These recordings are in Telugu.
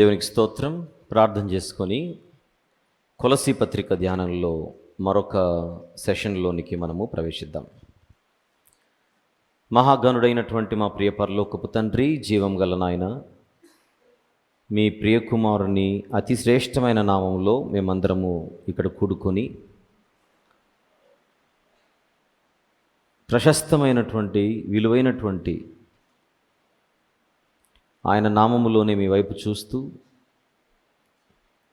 దేవునికి స్తోత్రం. ప్రార్థన చేసుకొని కొలసీ పత్రిక ధ్యానంలో మరొక సెషన్లోనికి మనము ప్రవేశిద్దాం. మహాగణుడైనటువంటి మా ప్రియ పరలోకపు తండ్రి, జీవం గల నాయన, మీ ప్రియకుమారుని అతి శ్రేష్టమైన నామంలో మేమందరము ఇక్కడ కూడుకొని ప్రశస్తమైనటువంటి విలువైనటువంటి ఆయన నామములోనే మీ వైపు చూస్తూ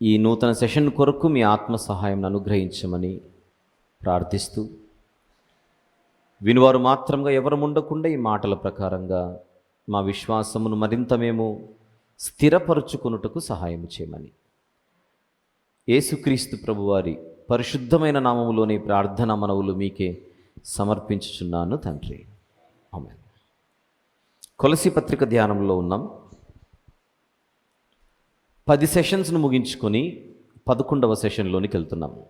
ఈ నూతన సెషన్ కొరకు మీ ఆత్మ సహాయం అనుగ్రహించమని ప్రార్థిస్తూ, వినువారు మాత్రంగా ఎవరు ఉండకుండా ఈ మాటల ప్రకారంగా మా విశ్వాసమును మరింత మేము స్థిరపరుచుకొనుటకు సహాయం చేయమని యేసుక్రీస్తు ప్రభువారి పరిశుద్ధమైన నామములోని ప్రార్థన మనవులు మీకే సమర్పించుచున్నాను తండ్రి. ఆమేన్. కొలసీ పత్రిక ధ్యానంలో ఉన్నాం. 10 సెషన్స్ను ముగించుకొని 11వ సెషన్లోనికి వెళ్తున్నాము.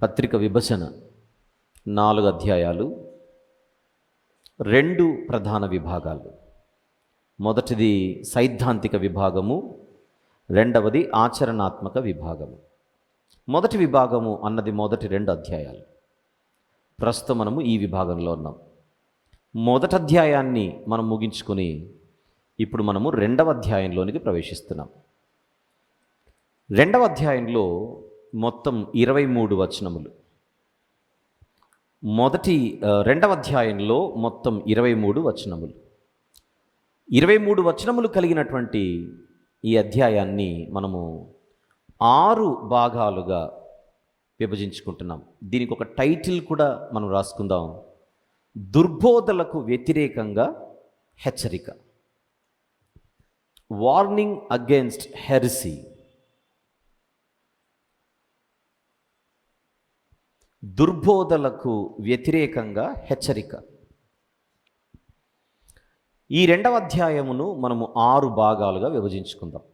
పత్రిక విభజన 4 అధ్యాయాలు, 2 ప్రధాన విభాగాలు. మొదటిది సైద్ధాంతిక విభాగము, రెండవది ఆచరణాత్మక విభాగము. మొదటి విభాగము అన్నది మొదటి 2 అధ్యాయాలు. ప్రస్తుతం మనము ఈ విభాగంలో ఉన్నాం. మొదటి అధ్యాయాన్ని మనం ముగించుకొని ఇప్పుడు మనము 2వ అధ్యాయంలోనికి ప్రవేశిస్తున్నాం. 2వ అధ్యాయంలో మొత్తం 23 వచనములు. 2వ అధ్యాయంలో మొత్తం 23 వచనములు. 23 వచనములు కలిగినటువంటి ఈ అధ్యాయాన్ని మనము 6 భాగాలుగా విభజించుకుంటున్నాం. దీనికి ఒక టైటిల్ కూడా మనం రాసుకుందాం: దుర్బోధలకు వ్యతిరేకంగా హెచ్చరిక. Warning against హెరసీ. దుర్బోధలకు వ్యతిరేకంగా హెచ్చరిక. ఈ 2వ అధ్యాయమును మనము 6 భాగాలుగా విభజించుకుందాం.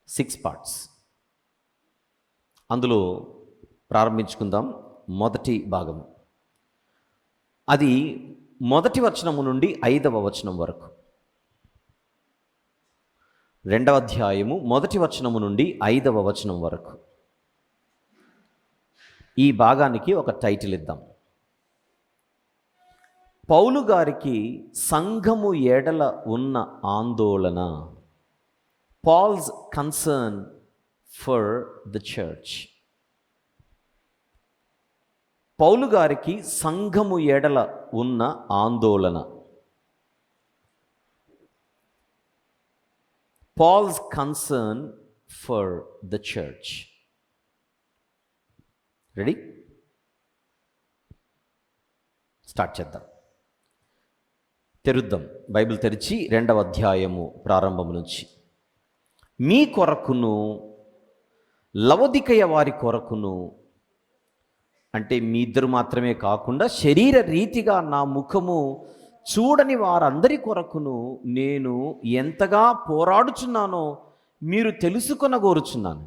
6 పార్ట్స్. అందులో ప్రారంభించుకుందాం. మొదటి భాగము, అది 1వ వచనము నుండి 5వ వచనం వరకు. 2వ అధ్యాయము 1వ వచనము నుండి 5వ వచనం వరకు. ఈ భాగానికి ఒక టైటిల్ ఇద్దాం: పౌలు గారికి సంఘము ఎడల ఉన్న ఆందోళన. Paul's concern for the church. Paul గారికి సంఘము ఎడల ఉన్న ఆందోళన. Paul's concern for the church. Ready? Start చేద్దాం. తెరుద్దాం. బైబిల్ తెరిచి 2వ అధ్యాయము ప్రారంభం నుంచి. మీ కొరకును లవొదికయ వారి కొరకును, అంటే మీ ఇద్దరు మాత్రమే కాకుండా శరీర రీతిగా నా ముఖము చూడని వారందరి కొరకును నేను ఎంతగా పోరాడుచున్నానో మీరు తెలుసుకొనగోరుచున్నాను.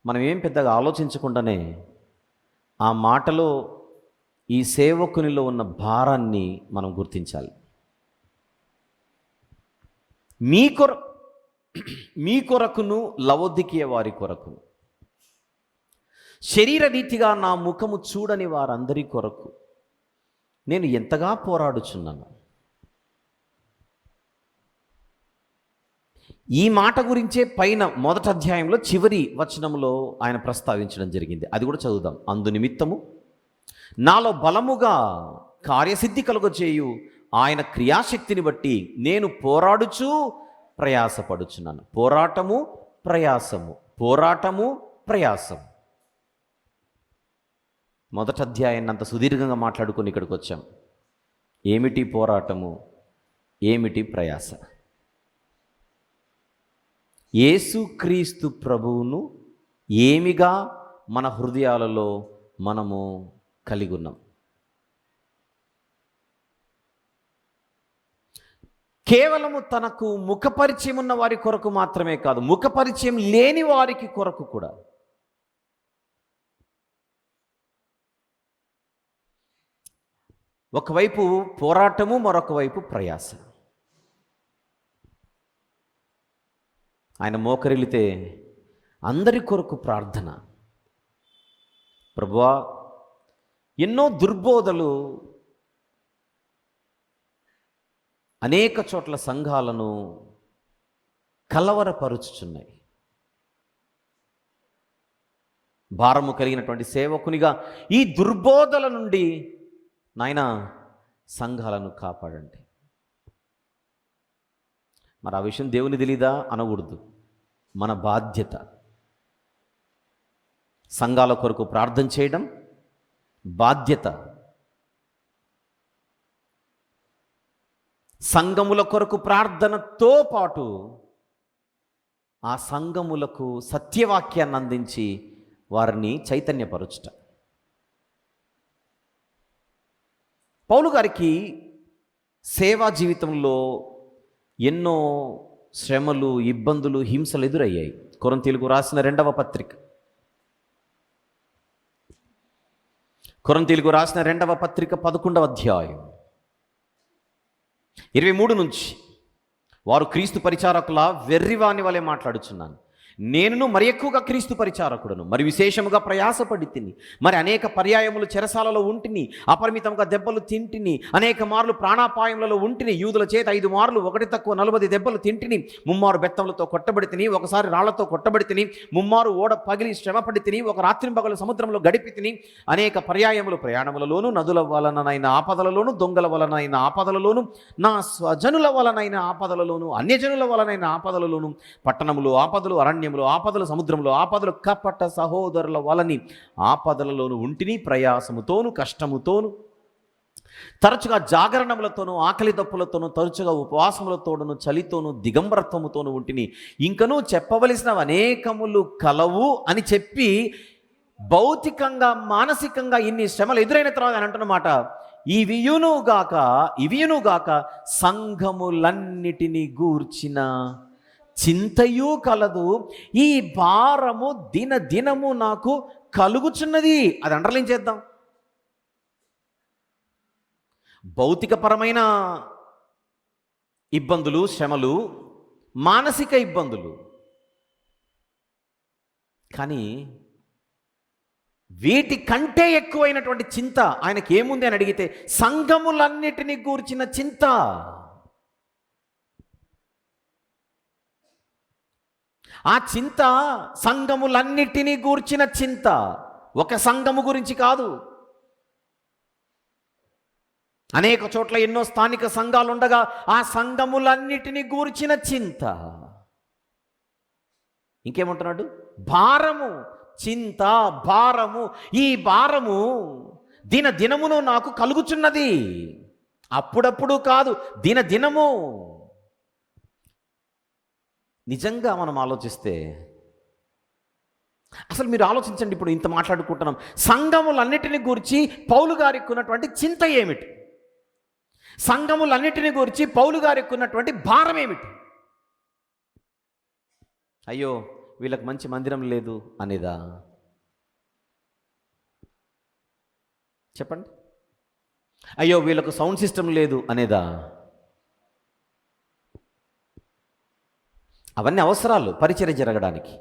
మనం ఏం పెద్దగా ఆలోచించకుండానే ఆ మాటలో ఈ సేవకునిలో ఉన్న భారాన్ని మనం గుర్తించాలి. మీ కొరకును లవొదికయ వారి కొరకును, శరీర రీతిగా నా ముఖము చూడని వారందరి కొరకు నేను ఎంతగా పోరాడుచున్నాను. ఈ మాట గురించే పైన మొదటి అధ్యాయంలో చివరి వచనంలో ఆయన ప్రస్తావించడం జరిగింది. అది కూడా చదువుదాం. అందు నిమిత్తము నాలో బలముగా కార్యసిద్ధి కలుగజేయు ఆయన క్రియాశక్తిని బట్టి నేను పోరాడుచు ప్రయాసపడుచున్నాను. పోరాటము, ప్రయాసము, పోరాటము, ప్రయాసము. మొదటి అధ్యాయాన్ని అంత సుదీర్ఘంగా మాట్లాడుకొని ఇక్కడికి వచ్చాం. ఏమిటి పోరాటము, ఏమిటి ప్రయాస? యేసుక్రీస్తు ప్రభువును ఏమిగా మన హృదయాలలో మనము కలిగి ఉన్నాం. కేవలము తనకు ముఖపరిచయం ఉన్న వారి కొరకు మాత్రమే కాదు, ముఖపరిచయం లేని వారికి కొరకు కూడా. ఒకవైపు పోరాటము, మరొక వైపు ప్రయాస. ఆయన మోకరిల్లితే అందరి కొరకు ప్రార్థన. ప్రభువా, ఎన్నో దుర్బోధలు అనేక చోట్ల సంఘాలను కలవరపరుచుచున్నాయి. భారము కలిగినటువంటి సేవకునిగా ఈ దుర్బోధల నుండి నాయన సంఘాలను కాపాడండి. మరి ఆ విషయం దేవుని తెలీదా అనకూడదు, మన బాధ్యత. సంఘాల కొరకు ప్రార్థన చేయడం బాధ్యత. సంఘముల కొరకు ప్రార్థనతో పాటు ఆ సంఘములకు సత్యవాక్యాన్ని అందించి వారిని చైతన్యపరచుట. పౌలు గారికి సేవా జీవితంలో ఎన్నో శ్రమలు, ఇబ్బందులు, హింసలు ఎదురయ్యాయి. కొరింథీయులకు రాసిన 2వ పత్రిక 11వ అధ్యాయం 23 నుంచి, వారు క్రీస్తు పరిచారకుల వెర్రివాని వలె మాట్లాడుచున్నాను. నేనును మరి ఎక్కువగా క్రీస్తు పరిచారకుడను, మరి విశేషముగా ప్రయాసపడి తిని, మరి అనేక పర్యాయములు చెరసాలలో ఉంటిని, అపరిమితంగా దెబ్బలు తింటిని, అనేక మార్లు ప్రాణాపాయములలో ఉంటిని, యూదుల చేత 5 మార్లు 1 తక్కువ 40 దెబ్బలు తింటిని, 3 మారు బెత్తములతో కొట్టబడి తిని, ఒకసారి రాళ్లతో కొట్టబడి తిని, 3 మారు ఓడ పగిలి శ్రమపడి తిని, ఒక రాత్రింపగలు సముద్రంలో గడిపి తిని, అనేక పర్యాయములు ప్రయాణములలోను, నదుల వలనైన ఆపదలలోను, దొంగల వలనైన ఆపదలలోను, నా స్వజనుల వలనైన ఆపదలలోను, అన్యజనుల వలనైన ఆపదలలోను, పట్టణములు ఆపదలు, అరణ్యములు ఆపదలు, సముద్రంలో ఆపదలు, కపట సహోదరుల వలని ఆపదలలోను ఉంటిని, ప్రయాసముతోను కష్టముతోను, తరచుగా జాగరణములతోనూ ఆకలి దప్పులతోనూ, తరచుగా ఉపవాసములతోనూ, చలితోనూ, దిగంబరత్వముతోనూ ఉంటిని. ఇంకనూ చెప్పవలసినవి అనేకములు కలవు అని చెప్పి భౌతికంగా మానసికంగా ఇన్ని శ్రమలు ఎదురైన తర్వాత అని అంటున్నమాట, ఇవియునుగాక సంఘములన్నిటినీ గూర్చిన చింతయు కలదు, ఈ భారము దినదినము నాకు కలుగుచున్నది. అది అండర్లైన్ చేద్దాం. భౌతికపరమైన ఇబ్బందులు, శ్రమలు, మానసిక ఇబ్బందులు, కానీ వీటి కంటే ఎక్కువైనటువంటి చింత ఆయనకి ఏముంది అని అడిగితే సంఘములన్నిటినీ గూర్చిన చింత. ఆ చింత సంఘములన్నిటినీ గూర్చిన చింత, ఒక సంఘము గురించి కాదు. అనేక చోట్ల ఎన్నో స్థానిక సంఘాలు ఉండగా ఆ సంఘములన్నిటినీ గూర్చిన చింత. ఇంకేమంటున్నాడు? భారము, చింత, భారము. ఈ భారము దినదినమును నాకు కలుగుచున్నది. అప్పుడప్పుడు కాదు, దినదినము. నిజంగా మనం ఆలోచిస్తే, అసలు మీరు ఆలోచించండి, ఇప్పుడు ఇంత మాట్లాడుకుంటున్నాం, సంఘములన్నిటిని గురించి పౌలు గారికి ఉన్నటువంటి చింత ఏమిటి? సంఘములన్నిటిని గురించి పౌలు గారికి ఉన్నటువంటి భారం ఏమిటి? అయ్యో వీళ్ళకి మంచి మందిరం లేదు అనేదా? చెప్పండి. అయ్యో వీళ్ళకు సౌండ్ సిస్టమ్ లేదు అనేదా? అవన్నీ అవసరాలు పరిచర్య జరగడానికి.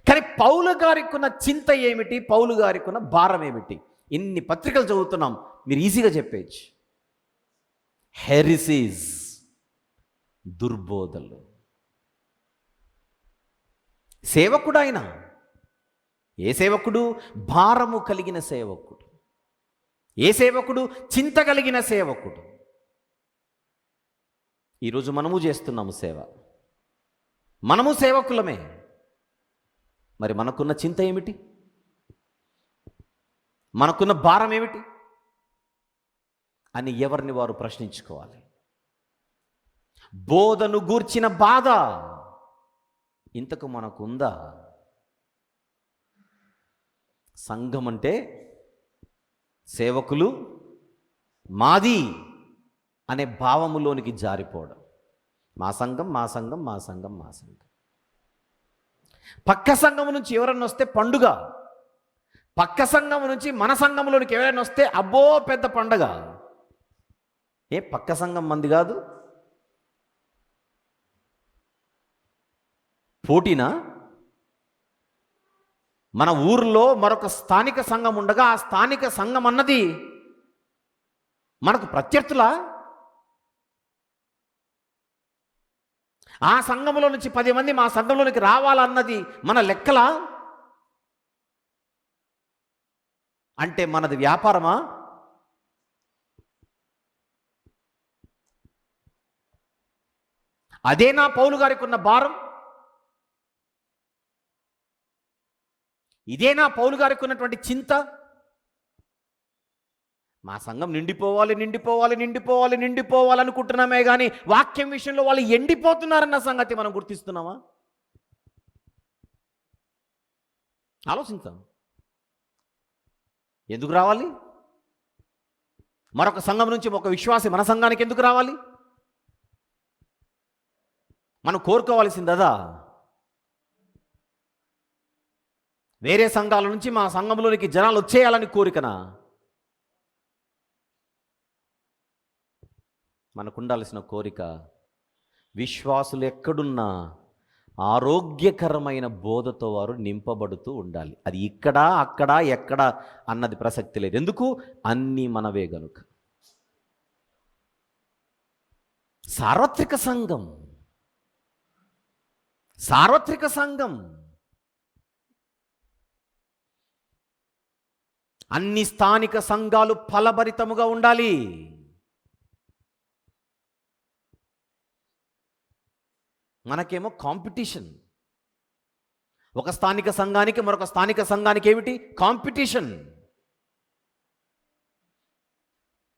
కానీ పౌలు గారికి ఉన్న చింత ఏమిటి? పౌలు గారికి ఉన్న భారం ఏమిటి? ఇన్ని పత్రికలు చదువుతున్నాం, మీరు ఈజీగా చెప్పేయచ్చు. హెరిసీస్, దుర్బోధలు. సేవకుడు ఆయన. ఏ సేవకుడు? భారము కలిగిన సేవకుడు. ఏ సేవకుడు? చింత కలిగిన సేవకుడు. ఈరోజు మనము చేస్తున్నాము సేవ, మనము సేవకులమే. మరి మనకున్న చింత ఏమిటి? మనకున్న భారం ఏమిటి అని ఎవరిని వారు ప్రశ్నించుకోవాలి. బోధను గూర్చిన బాధ ఇంతకు మనకుందా? సంఘం అంటే సేవకులు మాది అనే భావములోనికి జారిపోవడం. మా సంఘం, మా సంఘం, మా సంఘం, మా సంఘం. పక్క సంఘం నుంచి ఎవరన్నా వస్తే పండుగ, పక్క సంఘం నుంచి మన సంఘంలోనికి ఎవరైనా వస్తే అబ్బో పెద్ద పండగ. ఏ పక్క సంఘం మంది కాదు? పోటీనా? మన ఊర్లో మరొక స్థానిక సంఘం ఉండగా ఆ స్థానిక సంఘం అన్నది మనకు ప్రత్యర్థులా? ఆ సంఘంలో నుంచి 10 మంది మా సంఘంలోనికి రావాలన్నది మన లెక్కలా? అంటే మనది వ్యాపారమా? అదేనా పౌలు గారికి ఉన్న భారం? ఇదేనా పౌలు గారికి ఉన్నటువంటి చింత? మా సంఘం నిండిపోవాలి నిండిపోవాలి నిండిపోవాలి నిండిపోవాలి అనుకుంటున్నామే కానీ వాక్యం విషయంలో వాళ్ళు ఎండిపోతున్నారన్న సంగతి మనం గుర్తిస్తున్నామా? ఆలోచిద్దాం. ఎందుకు రావాలి? మరొక సంఘం నుంచి ఒక విశ్వాసి మన సంఘానికి ఎందుకు రావాలి? మనం కోరుకోవాల్సిందదా? వేరే సంఘాల నుంచి మా సంఘంలోనికి జనాలు వచ్చేయాలని కోరికనా? మనకు ఉండాల్సిన కోరిక విశ్వాసులు ఎక్కడున్నా ఆరోగ్యకరమైన బోధతో వారు నింపబడుతూ ఉండాలి. అది ఇక్కడ అక్కడ ఎక్కడ అన్నది ప్రసక్తి లేదు. ఎందుకు? అన్నీ మనవే గనుక. సార్వత్రిక సంఘం, సార్వత్రిక సంఘం అన్ని స్థానిక సంఘాలు ఫలభరితముగా ఉండాలి. మనకేమో కాంపిటీషన్. ఒక స్థానిక సంఘానికి మరొక స్థానిక సంఘానికి ఏమిటి? కాంపిటీషన్.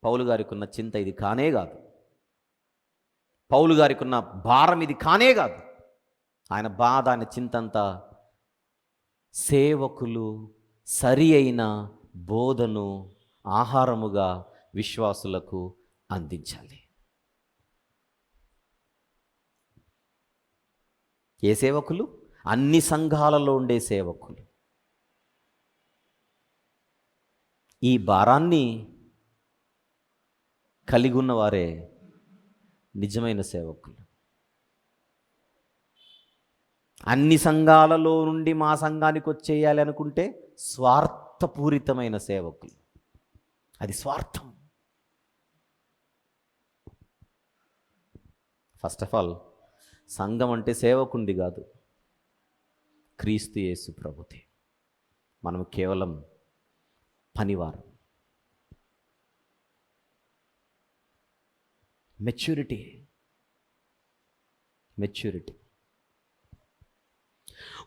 పౌలు గారికి ఉన్న చింత ఇది కానే కాదు. పౌలు గారికి ఉన్న భారం ఇది కానే కాదు. ఆయన బాధ, ఆయన చింతంతా సేవకులు సరి అయిన బోధను ఆహారముగా విశ్వాసులకు అందించాలి. ఏ సేవకులు? అన్ని సంఘాలలో ఉండే సేవకులు. ఈ భారాన్ని కలిగి ఉన్నవారే నిజమైన సేవకులు. అన్ని సంఘాలలో నుండి మా సంఘానికి వచ్చేయాలి అనుకుంటే స్వార్థపూరితమైన సేవకులు. అది స్వార్థం. ఫస్ట్ ఆఫ్ ఆల్ సంఘం అంటే సేవకుండి కాదు, క్రీస్తు యేసు ప్రభుతే. మనం కేవలం పనివారం. మెచ్యూరిటీ.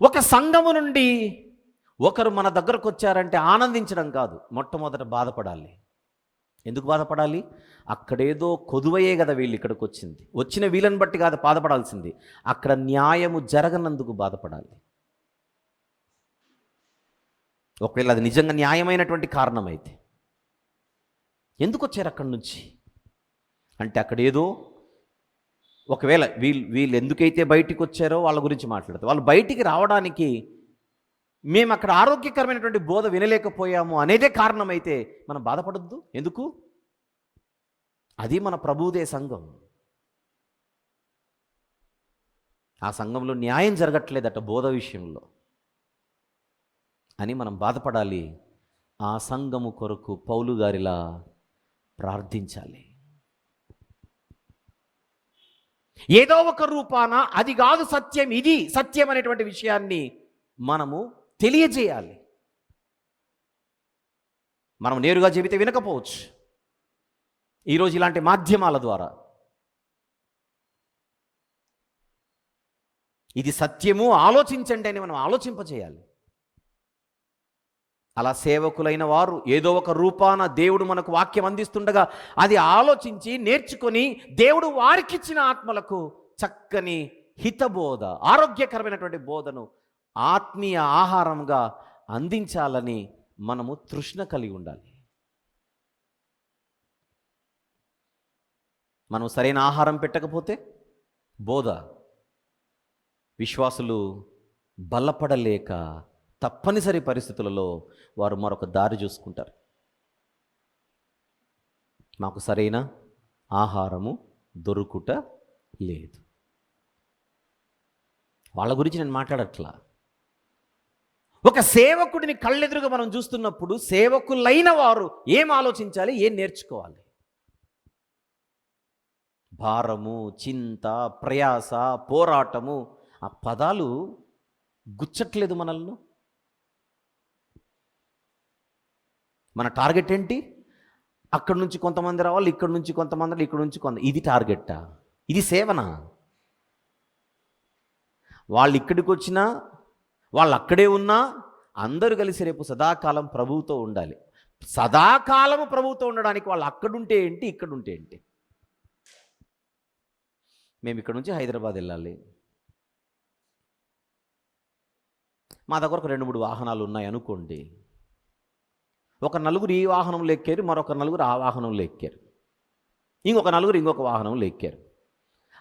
ఒక సంఘము నుండి ఒకరు మన దగ్గరకు వచ్చారంటే ఆనందించడం కాదు, మొట్టమొదట బాధపడాలి. ఎందుకు బాధపడాలి? అక్కడేదో కొదువయే కదా వీళ్ళు ఇక్కడికి వచ్చింది. వచ్చిన వీళ్ళని బట్టి కాదు బాధపడాల్సింది, అక్కడ న్యాయము జరగనందుకు బాధపడాలి. ఒకవేళ అది నిజంగా న్యాయమైనటువంటి కారణమైతే ఎందుకు వచ్చారు అక్కడి నుంచి అంటే అక్కడేదో, ఒకవేళ వీళ్ళు ఎందుకైతే బయటికి వచ్చారో వాళ్ళ గురించి మాట్లాడతారు. వాళ్ళు బయటికి రావడానికి మేము అక్కడ ఆరోగ్యకరమైనటువంటి బోధ వినలేకపోయాము అనేదే కారణమైతే మనం బాధపడొద్దు. ఎందుకు? అది మన ప్రభువుదే సంఘం. ఆ సంఘంలో న్యాయం జరగట్లేదట బోధ విషయంలో అని మనం బాధపడాలి. ఆ సంఘము కొరకు పౌలు గారిలా ప్రార్థించాలి. ఏదో ఒక రూపాన అది కాదు సత్యం, ఇది సత్యం అనేటువంటి విషయాన్ని మనము తెలియజేయాలి. మనం నేరుగా చెబితే వినకపోవచ్చు. ఈరోజు ఇలాంటి మాధ్యమాల ద్వారా ఇది సత్యము, ఆలోచించండి అని మనం ఆలోచింపచేయాలి. అలా సేవకులైన వారు ఏదో ఒక రూపాన దేవుడు మనకు వాక్యం అందిస్తుండగా అది ఆలోచించి నేర్చుకొని దేవుడు వారికిచ్చిన ఆత్మలకు చక్కని హితబోధ, ఆరోగ్యకరమైనటువంటి బోధను ఆత్మీయ ఆహారంగా అందించాలని మనము తృష్ణ కలిగి ఉండాలి. మనం సరైన ఆహారం పెట్టకపోతే బోధ విశ్వాసులు బలపడలేక తప్పనిసరి పరిస్థితులలో వారు మరొక దారి చూసుకుంటారు. మాకు సరైన ఆహారము దొరుకుట లేదు. వాళ్ళ గురించి నేను మాట్లాడట్లా. ఒక సేవకుడిని కళ్ళెదురుగా మనం చూస్తున్నప్పుడు సేవకులైన వారు ఏం ఆలోచించాలి, ఏం నేర్చుకోవాలి? భారము, చింత, ప్రయాస, పోరాటము, ఆ పదాలు గుచ్చట్లేదు మనల్ని. మన టార్గెట్ ఏంటి? అక్కడి నుంచి కొంతమంది రావాలి, ఇక్కడి నుంచి కొంతమంది, ఇక్కడ నుంచి ఇది టార్గెట్టా? ఇది సేవనా? వాళ్ళు ఇక్కడికి వచ్చినా, వాళ్ళు అక్కడే ఉన్నా, అందరూ కలిసి రేపు సదాకాలం ప్రభువుతో ఉండాలి. సదాకాలము ప్రభువుతో ఉండడానికి వాళ్ళు అక్కడుంటే ఏంటి, ఇక్కడుంటే ఏంటి? మేము ఇక్కడ నుంచి హైదరాబాద్ వెళ్ళాలి. మా దగ్గర ఒక 2-3 వాహనాలు ఉన్నాయి అనుకోండి. ఒక నలుగురు ఈ వాహనంలో ఎక్కారు, మరొక నలుగురు ఆ వాహనంలో ఎక్కారు, ఇంకొక నలుగురు ఇంకొక వాహనంలో ఎక్కారు.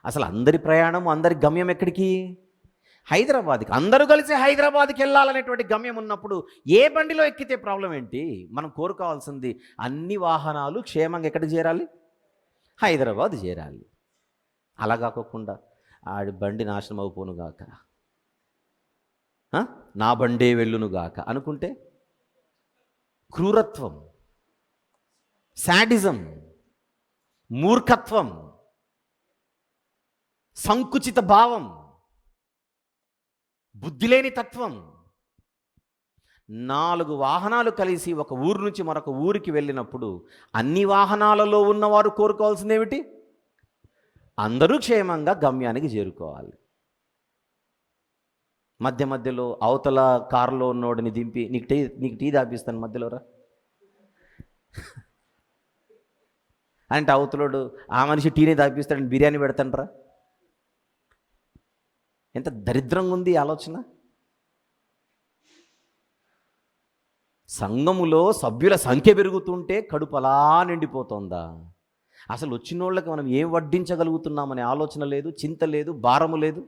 అసలు అందరి ప్రయాణం, అందరి గమ్యం ఎక్కడికి? హైదరాబాద్కి. అందరూ కలిసి హైదరాబాద్కి వెళ్ళాలనేటువంటి గమ్యం ఉన్నప్పుడు ఏ బండిలో ఎక్కితే ప్రాబ్లం ఏంటి? మనం కోరుకోవాల్సింది అన్ని వాహనాలు క్షేమంగా ఎక్కడికి చేరాలి? హైదరాబాద్ చేరాలి. అలా కాకుండా ఆడి బండి నాశనం అయిపోనుగాక, నా బండే వెళ్ళునుగాక అనుకుంటే క్రూరత్వం, శాడిజం, మూర్ఖత్వం, సంకుచిత భావం, బుద్ధిలేని తత్వం. 4 వాహనాలు కలిసి ఒక ఊరు నుంచి మరొక ఊరికి వెళ్ళినప్పుడు అన్ని వాహనాలలో ఉన్నవారు కోరుకోవాల్సిందేమిటి? అందరూ క్షేమంగా గమ్యానికి చేరుకోవాలి. మధ్య మధ్యలో అవతల కారులో ఉన్నోడిని దింపి నీకు టీ తాపిస్తాను మధ్యలో రా అంటే అవతలోడు ఆ మనిషి టీని తాపిస్తాడని బిర్యానీ పెడతానరా? ఎంత దరిద్రంగా ఉంది ఆలోచన. సంఘములో సభ్యుల సంఖ్య పెరుగుతుంటే కడుపు అలా నిండిపోతుందా? అసలు వచ్చిన వాళ్ళకి మనం ఏం వడ్డించగలుగుతున్నామనే ఆలోచన లేదు, చింత లేదు, భారము లేదు.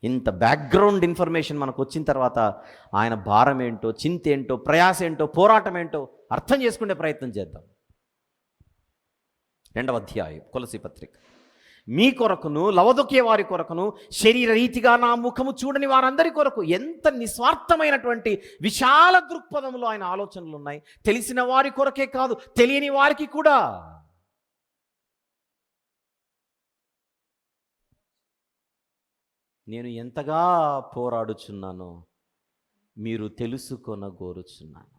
ఇంత బ్యాక్గ్రౌండ్ ఇన్ఫర్మేషన్ మనకు వచ్చిన తర్వాత ఆయన భారం ఏంటో, చింత ఏంటో, ప్రయాస ఏంటో, పోరాటం ఏంటో అర్థం చేసుకునే ప్రయత్నం చేద్దాం. 2వ అధ్యాయం కొలసీ పత్రిక. మీ కొరకును, లవదొకే వారి కొరకును, శరీర రీతిగా నా ముఖము చూడని వారందరి కొరకు. ఎంత నిస్వార్థమైనటువంటి విశాల దృక్పథంలో ఆయన ఆలోచనలు ఉన్నాయి. తెలిసిన వారి కొరకే కాదు, తెలియని వారికి కూడా. నేను ఎంతగా పోరాడుచున్నానో మీరు తెలుసుకొనగోరుచున్నాను.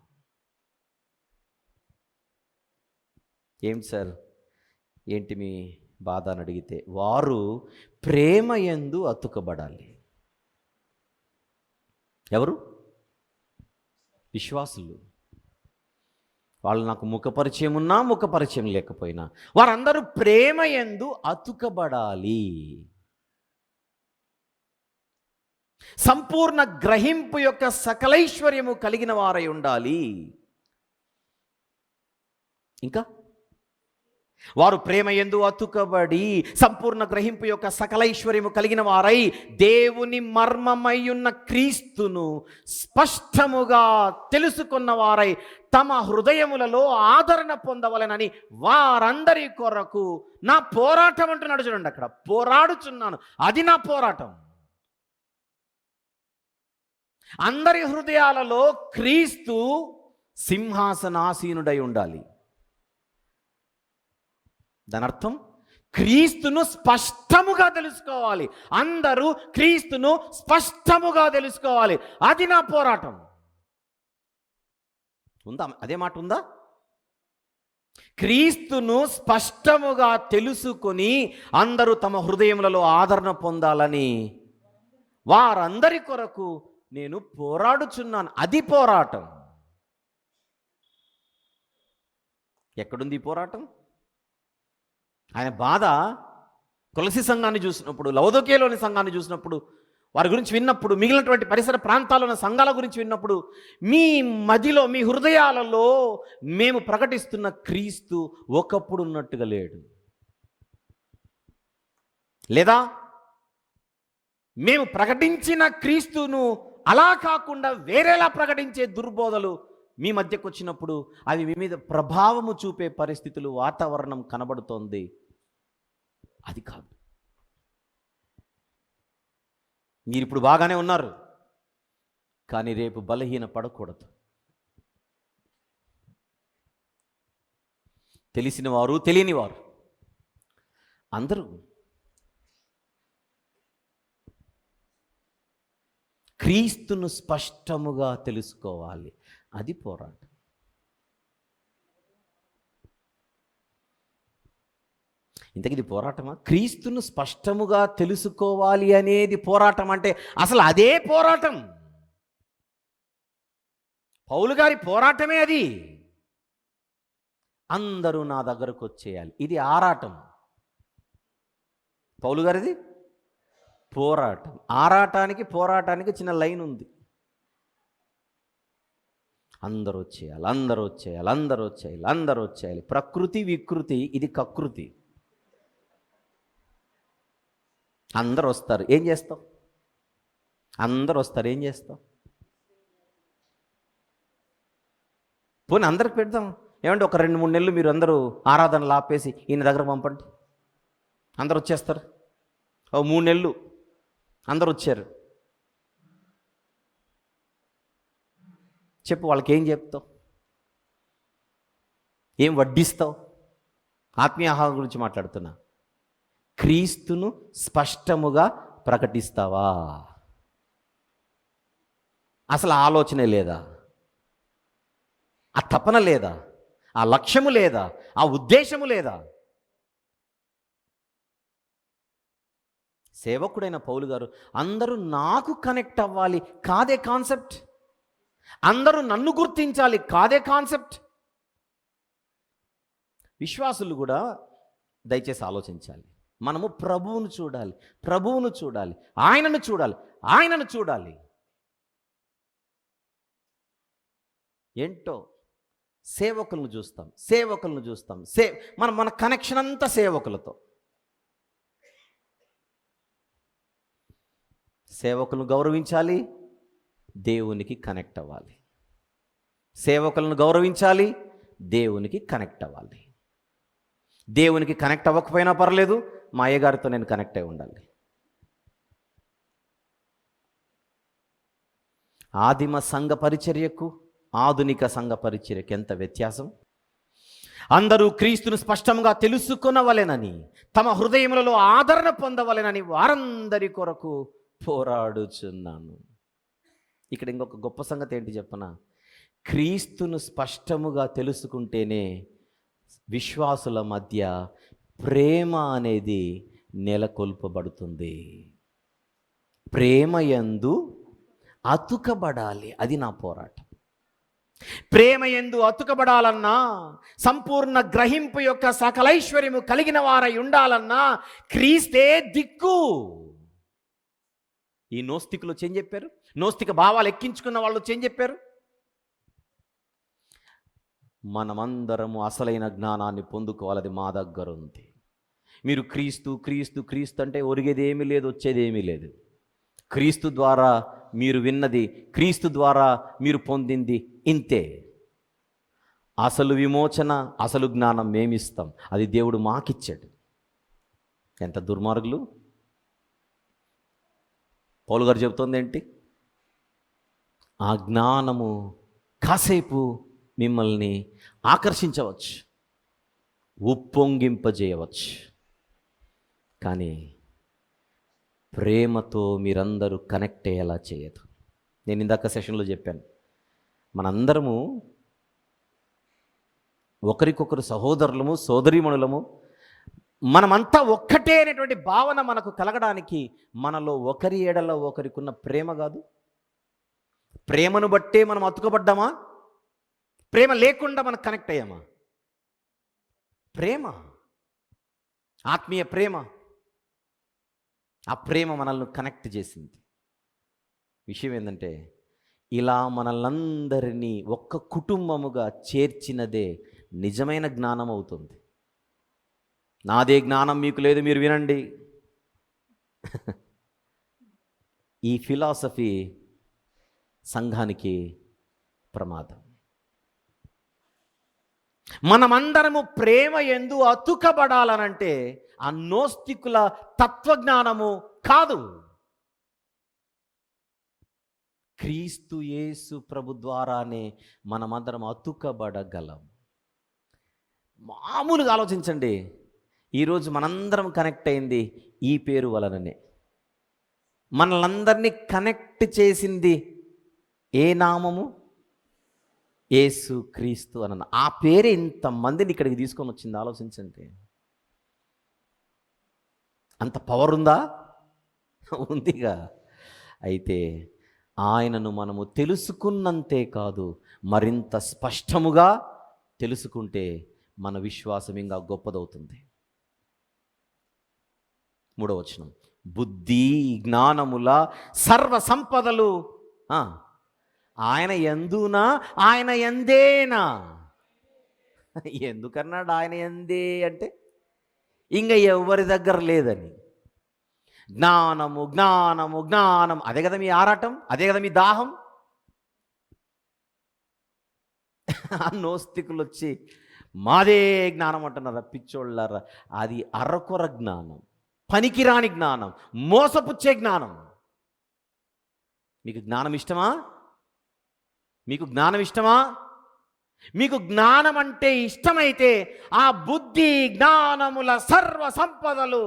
ఏంటి సార్, ఏంటి మీ బాధ అని అడిగితే, వారు ప్రేమ యందు అతుకబడాలి. ఎవరు? విశ్వాసులు. వాళ్ళు నాకు ముఖపరిచయం ఉన్నా, ముఖపరిచయం లేకపోయినా వారందరూ ప్రేమ యందు అతుకబడాలి. సంపూర్ణ గ్రహింపు యొక్క సకలైశ్వర్యము కలిగిన వారై ఉండాలి. ఇంకా వారు ప్రేమ యందు అతుకబడి సంపూర్ణ గ్రహింపు యొక్క సకలైశ్వర్యము కలిగిన వారై దేవుని మర్మమయ్యున్న క్రీస్తును స్పష్టముగా తెలుసుకున్న వారై తమ హృదయములలో ఆదరణ పొందవలెనని వారందరి కొరకు నా పోరాటం అంటున్నాడు. చూడండి, అక్కడ పోరాడుచున్నాను, అది నా పోరాటం. అందరి హృదయాలలో క్రీస్తు సింహాసనాసీనుడై ఉండాలి. దాని అర్థం క్రీస్తును స్పష్టముగా తెలుసుకోవాలి. అందరూ క్రీస్తును స్పష్టముగా తెలుసుకోవాలి. అది నా పోరాటం. ఉందా? అదే మాట ఉందా? క్రీస్తును స్పష్టముగా తెలుసుకొని అందరూ తమ హృదయములలో ఆదరణ పొందాలని వారందరి కొరకు నేను పోరాడుచున్నాను. అది పోరాటం. ఎక్కడుంది ఈ పోరాటం? ఆయన బాధ కొలసి సంఘాన్ని చూసినప్పుడు, లవదొకేలోని సంఘాన్ని చూసినప్పుడు, వారి గురించి విన్నప్పుడు, మిగిలినటువంటి పరిసర ప్రాంతాల్లో ఉన్న సంఘాల గురించి విన్నప్పుడు, మీ మదిలో, మీ హృదయాలలో మేము ప్రకటిస్తున్న క్రీస్తు ఒకప్పుడు ఉన్నట్టుగా లేడు. లేదా మేము ప్రకటించిన క్రీస్తును అలా కాకుండా వేరేలా ప్రకటించే దుర్బోధలు మీ మధ్యకు వచ్చినప్పుడు అవి మీ మీద ప్రభావము చూపే పరిస్థితులు, వాతావరణం కనబడుతోంది. అది కాదు. మీరు ఇప్పుడు బాగానే ఉన్నారు, కానీ రేపు బలహీన పడకూడదు. తెలిసిన వారు, తెలియని వారు అందరూ క్రీస్తును స్పష్టముగా తెలుసుకోవాలి. అది పోరాటం. ఇంతకీ ఇది పోరాటమా? క్రీస్తును స్పష్టముగా తెలుసుకోవాలి అనేది పోరాటం అంటే అసలు అదే పోరాటం. పౌలు గారి పోరాటమే అది. అందరూ నా దగ్గరకు వచ్చేయాలి, ఇది ఆరాటం. పౌలు గారిది పోరాటం. ఆరాటానికి పోరాటానికి చిన్న లైన్ ఉంది. అందరూ వచ్చేయాలి, అందరూ వచ్చేయాలి, అందరూ వచ్చేయాలి, అందరూ వచ్చేయాలి. ప్రకృతి వికృతి, ఇది కకృతి. అందరూ వస్తారు, ఏం చేస్తావు? అందరూ వస్తారు, ఏం చేస్తావు? పోనీ అందరికి పెడదాం. ఏమంటే ఒక 2-3 నెలలు మీరు అందరూ ఆరాధనలు ఆపేసి ఈయన దగ్గర పంపండి, అందరు వచ్చేస్తారు. 3 నెలలు అందరు వచ్చారు. చెప్పు, వాళ్ళకి ఏం చెప్తావు? ఏం వడ్డిస్తావు? ఆత్మీయ ఆహారం గురించి మాట్లాడుతున్నా. క్రీస్తును స్పష్టముగా ప్రకటిస్తావా? అసలు ఆలోచనే లేదా? ఆ తపన లేదా? ఆ లక్ష్యము లేదా? ఆ ఉద్దేశము లేదా? సేవకుడైన పౌలు గారు అందరూ నాకు కనెక్ట్ అవ్వాలి కాదే కాన్సెప్ట్. అందరూ నన్ను గుర్తించాలి కాదే కాన్సెప్ట్. విశ్వాసులు కూడా దయచేసి ఆలోచించాలి. మనము ప్రభువును చూడాలి, ప్రభువును చూడాలి, ఆయనను చూడాలి, ఆయనను చూడాలి. ఏంటో సేవకులను చూస్తాం, సేవకులను చూస్తాం. మన కనెక్షన్ అంతా సేవకులతో. సేవకులను గౌరవించాలి, దేవునికి కనెక్ట్ అవ్వాలి. సేవకులను గౌరవించాలి, దేవునికి కనెక్ట్ అవ్వాలి. దేవునికి కనెక్ట్ అవ్వకపోయినా పర్లేదు, మా అయ్యగారితో నేను కనెక్ట్ అయి ఉండాలి. ఆదిమ సంఘ పరిచర్యకు ఆధునిక సంఘ పరిచర్యకు ఎంత వ్యత్యాసం! అందరూ క్రీస్తును స్పష్టంగా తెలుసుకొనవలెనని, తమ హృదయములలో ఆదరణ పొందవలెనని వారందరి కొరకు పోరాడుచున్నాను. ఇక్కడ ఇంకొక గొప్ప సంగతి ఏంటి చెప్పనా? క్రీస్తును స్పష్టముగా తెలుసుకుంటేనే విశ్వాసుల మధ్య ప్రేమ అనేది నెలకొల్పబడుతుంది. ప్రేమయందు అతుకబడాలి. అది నా పోరాటం. ప్రేమయందు అతుకబడాలన్నా, సంపూర్ణ గ్రహింపు యొక్క సకలైశ్వర్యము కలిగిన వారై ఉండాలన్నా క్రీస్తే దిక్కు. ఈ నోస్తికులు ఏం చెప్పారు? నోస్తిక భావాలు ఎక్కించుకున్న వాళ్ళు ఏం చెప్పారు? మనమందరము అసలైన జ్ఞానాన్ని పొందుకోవాలది మా దగ్గర ఉంది. మీరు క్రీస్తు క్రీస్తు క్రీస్తు అంటే ఒరిగేది ఏమీ లేదు, వచ్చేది ఏమీ లేదు. క్రీస్తు ద్వారా మీరు విన్నది, క్రీస్తు ద్వారా మీరు పొందింది ఇంతే. అసలు విమోచన, అసలు జ్ఞానం మేమిస్తాం, అది దేవుడు మాకిచ్చాడు. ఎంత దుర్మార్గులు! పౌలు గారు చెబుతోంది ఏంటి? ఆ జ్ఞానము కాసేపు మిమ్మల్ని ఆకర్షించవచ్చు, ఉప్పొంగింపజేయవచ్చు, కానీ ప్రేమతో మీరందరూ కనెక్ట్ అయ్యేలా చేయదు. నేను ఇందాక సెషన్లో చెప్పాను, మనందరము ఒకరికొకరు సహోదరులము, సోదరీమణులము, మనమంతా ఒక్కటే అనేటువంటి భావన మనకు కలగడానికి మనలో ఒకరి ఎడల ఒకరికున్న ప్రేమ కాదు. ప్రేమను బట్టే మనం అతుకబడ్డామా? ప్రేమ లేకుండా మనం కనెక్ట్ అయ్యామా? ప్రేమ, ఆత్మీయ ప్రేమ, ఆ ప్రేమ మనల్ని కనెక్ట్ చేసింది. విషయం ఏంటంటే, ఇలా మనల్నందరినీ ఒక్క కుటుంబముగా చేర్చినదే నిజమైన జ్ఞానం అవుతుంది. నాదే జ్ఞానం మీకు లేదు, మీరు వినండి. ఈ ఫిలాసఫీ సంఘానికి ప్రమాదం. మనమందరము ప్రేమ యందు అతుకబడాలనంటే ఆ నోస్తికుల తత్వజ్ఞానము కాదు. క్రీస్తు యేసు ప్రభు ద్వారానే మనమందరం అతుకబడగలం. మామూలుగా ఆలోచించండి, ఈరోజు మనందరం కనెక్ట్ అయింది ఈ పేరు వలననే. మనలందరినీ కనెక్ట్ చేసింది ఏ నామము? యేసు క్రీస్తు అన్న ఆ పేరే ఇంతమందిని ఇక్కడికి తీసుకొని వచ్చింది. ఆలోచించండి, అంత పవర్ ఉందా? ఉందిగా. అయితే ఆయనను మనము తెలుసుకున్నంతే కాదు, మరింత స్పష్టముగా తెలుసుకుంటే మన విశ్వాసం ఇంకా గొప్పదవుతుంది. 3వ వచనం, బుద్ధి జ్ఞానముల సర్వ సంపదలు ఆయన యందునా ఆయన యందేనా? ఎందుకన్నాడు ఆయన యందే అంటే? ఇంకా ఎవరి దగ్గర లేదని. జ్ఞానము జ్ఞానము జ్ఞానం, అదే కదా మీ ఆరాటం, అదే కదా మీ దాహం. నోస్తికులు వచ్చి మాదే జ్ఞానం అంటున్నారా? పిచ్చోళ్ళారా, అది అరకొర జ్ఞానం, పనికిరాని జ్ఞానం, మోసపుచ్చే జ్ఞానం. మీకు జ్ఞానం ఇష్టమా? మీకు జ్ఞానం ఇష్టమా? మీకు జ్ఞానం అంటే ఇష్టమైతే ఆ బుద్ధి జ్ఞానముల సర్వ సంపదలు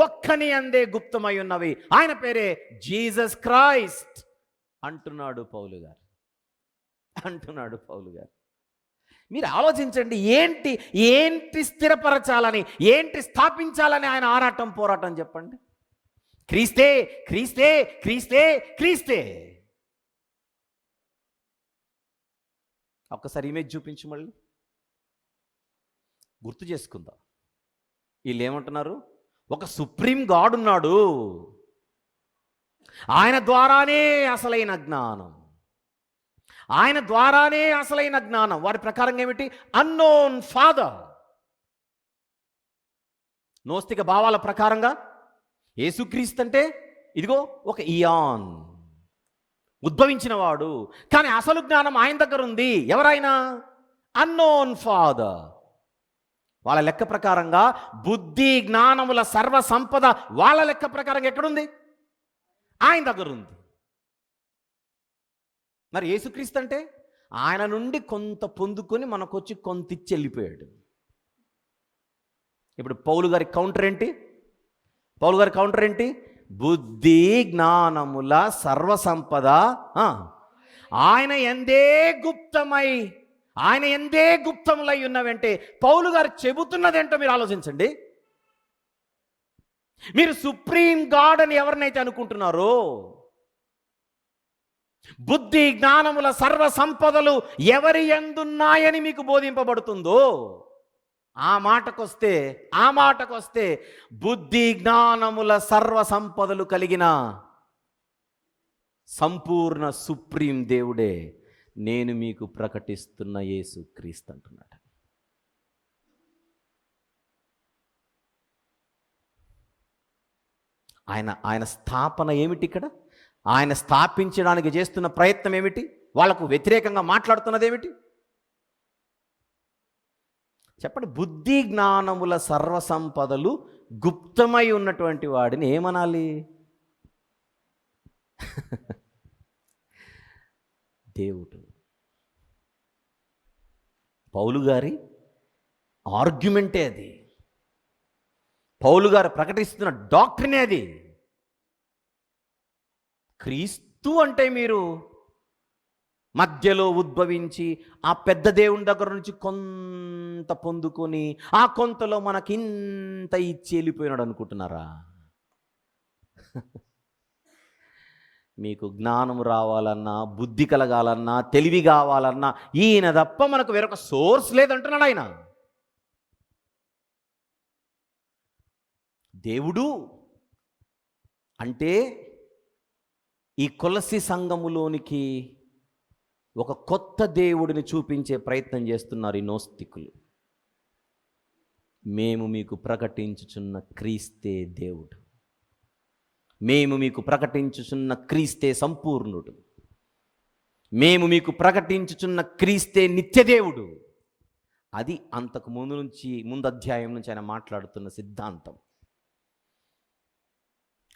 ఒక్కని అందే గుప్తమై ఉన్నవి, ఆయన పేరే జీసస్ క్రైస్ట్ అంటున్నాడు పౌలు గారు. మీరు ఆలోచించండి, ఏంటి ఏంటి స్థిరపరచాలని, ఏంటి స్థాపించాలని ఆయన ఆరాటం, పోరాటం చెప్పండి. క్రీస్తే క్రీస్తే క్రీస్తే క్రీస్తే. ఒక్కసారి ఇమేజ్ చూపించు, మళ్ళీ గుర్తు చేసుకుందాం. వీళ్ళు ఏమంటున్నారు? ఒక సుప్రీం గాడ్ ఉన్నాడు, ఆయన ద్వారానే అసలైన జ్ఞానం, ఆయన ద్వారానే అసలైన జ్ఞానం. వారి ప్రకారంగా ఏమిటి? Unknown father. నోస్తిక భావాల ప్రకారంగా యేసుక్రీస్తు అంటే ఇదిగో ఒక ఇయాన్, ఉద్భవించిన వాడు. కానీ అసలు జ్ఞానం ఆయన దగ్గర ఉంది. ఎవరైనా అన్నోన్ ఫాదర్. వాళ్ళ లెక్క ప్రకారంగా బుద్ధి జ్ఞానముల సర్వ సంపద వాళ్ళ లెక్క ప్రకారంగా ఎక్కడుంది? ఆయన దగ్గర ఉంది. మరి యేసుక్రీస్తు అంటే ఆయన నుండి కొంత పొందుకొని మనకొచ్చి కొంత ఇచ్చి వెళ్ళిపోయాడు. ఇప్పుడు పౌలు గారి కౌంటర్ ఏంటి? బుద్ధి జ్ఞానముల సర్వ సంపద ఆయన ఎందే గుప్తములై ఉన్నవంటే పౌలు గారు చెబుతున్నదేంటో మీరు ఆలోచించండి. మీరు సుప్రీం గాడ్ అని ఎవరినైతే అనుకుంటున్నారో, బుద్ధి జ్ఞానముల సర్వ సంపదలు ఎవరి యందున్నాయని మీకు బోధింపబడుతుందో, ఆ మాటకొస్తే బుద్ధి జ్ఞానముల సర్వ సంపదలు కలిగిన సంపూర్ణ సుప్రీం దేవుడే నేను మీకు ప్రకటిస్తున్న యేసుక్రీస్తు అంటున్నాడు. ఆయన స్థాపన ఏమిటి? ఇక్కడ ఆయన స్థాపించడానికి చేస్తున్న ప్రయత్నం ఏమిటి? వాళ్లకు వ్యతిరేకంగా మాట్లాడుతున్నది ఏమిటి? చెప్పండి. బుద్ధి జ్ఞానముల సర్వ సంపదలు గుప్తమై ఉన్నటువంటి వాడిని ఏమనాలి? దేవుడు. పౌలు గారి ఆర్గ్యుమెంటే అది, పౌలు గారు ప్రకటిస్తున్న డాక్ట్రినే అది. క్రీస్తు అంటే మీరు మధ్యలో ఉద్భవించి ఆ పెద్ద దేవుని దగ్గర నుంచి కొంత పొందుకొని ఆ కొంతలో మనకి ఇంత ఇచ్చి వెళ్ళిపోయినాడు అనుకుంటున్నారా? మీకు జ్ఞానం రావాలన్నా, బుద్ధి కలగాలన్నా, తెలివి కావాలన్నా ఈయన తప్ప మనకు వేరొక సోర్స్ లేదంటున్నాడు ఆయన. దేవుడు అంటే ఈ కొలసి సంఘములోనికి ఒక కొత్త దేవుడిని చూపించే ప్రయత్నం చేస్తున్నారు ఈ నోస్తికులు. మేము మీకు ప్రకటించుచున్న క్రీస్తే దేవుడు, మేము మీకు ప్రకటించుచున్న క్రీస్తే సంపూర్ణుడు, మేము మీకు ప్రకటించుచున్న క్రీస్తే నిత్యదేవుడు. అది అంతకు ముందు అధ్యాయం నుంచి ఆయన మాట్లాడుతున్న సిద్ధాంతం.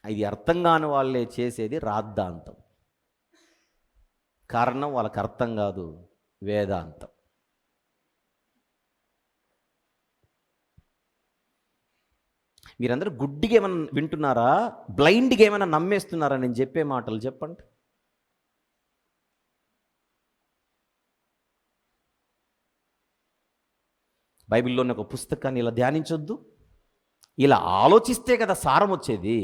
ఇది అర్థం కాని వాళ్ళే చేసేది రాద్ధాంతం. కారణం వాళ్ళకి అర్థం కాదు వేదాంతం. మీరందరూ గుడ్డిగా ఏమైనా వింటున్నారా, బ్లైండ్గా ఏమైనా నమ్మేస్తున్నారా నేను చెప్పే మాటలు? చెప్పండి. బైబిల్లోని ఒక పుస్తకాన్ని ఇలా ధ్యానించొద్దు, ఇలా ఆలోచిస్తే కదా సారం వచ్చేది.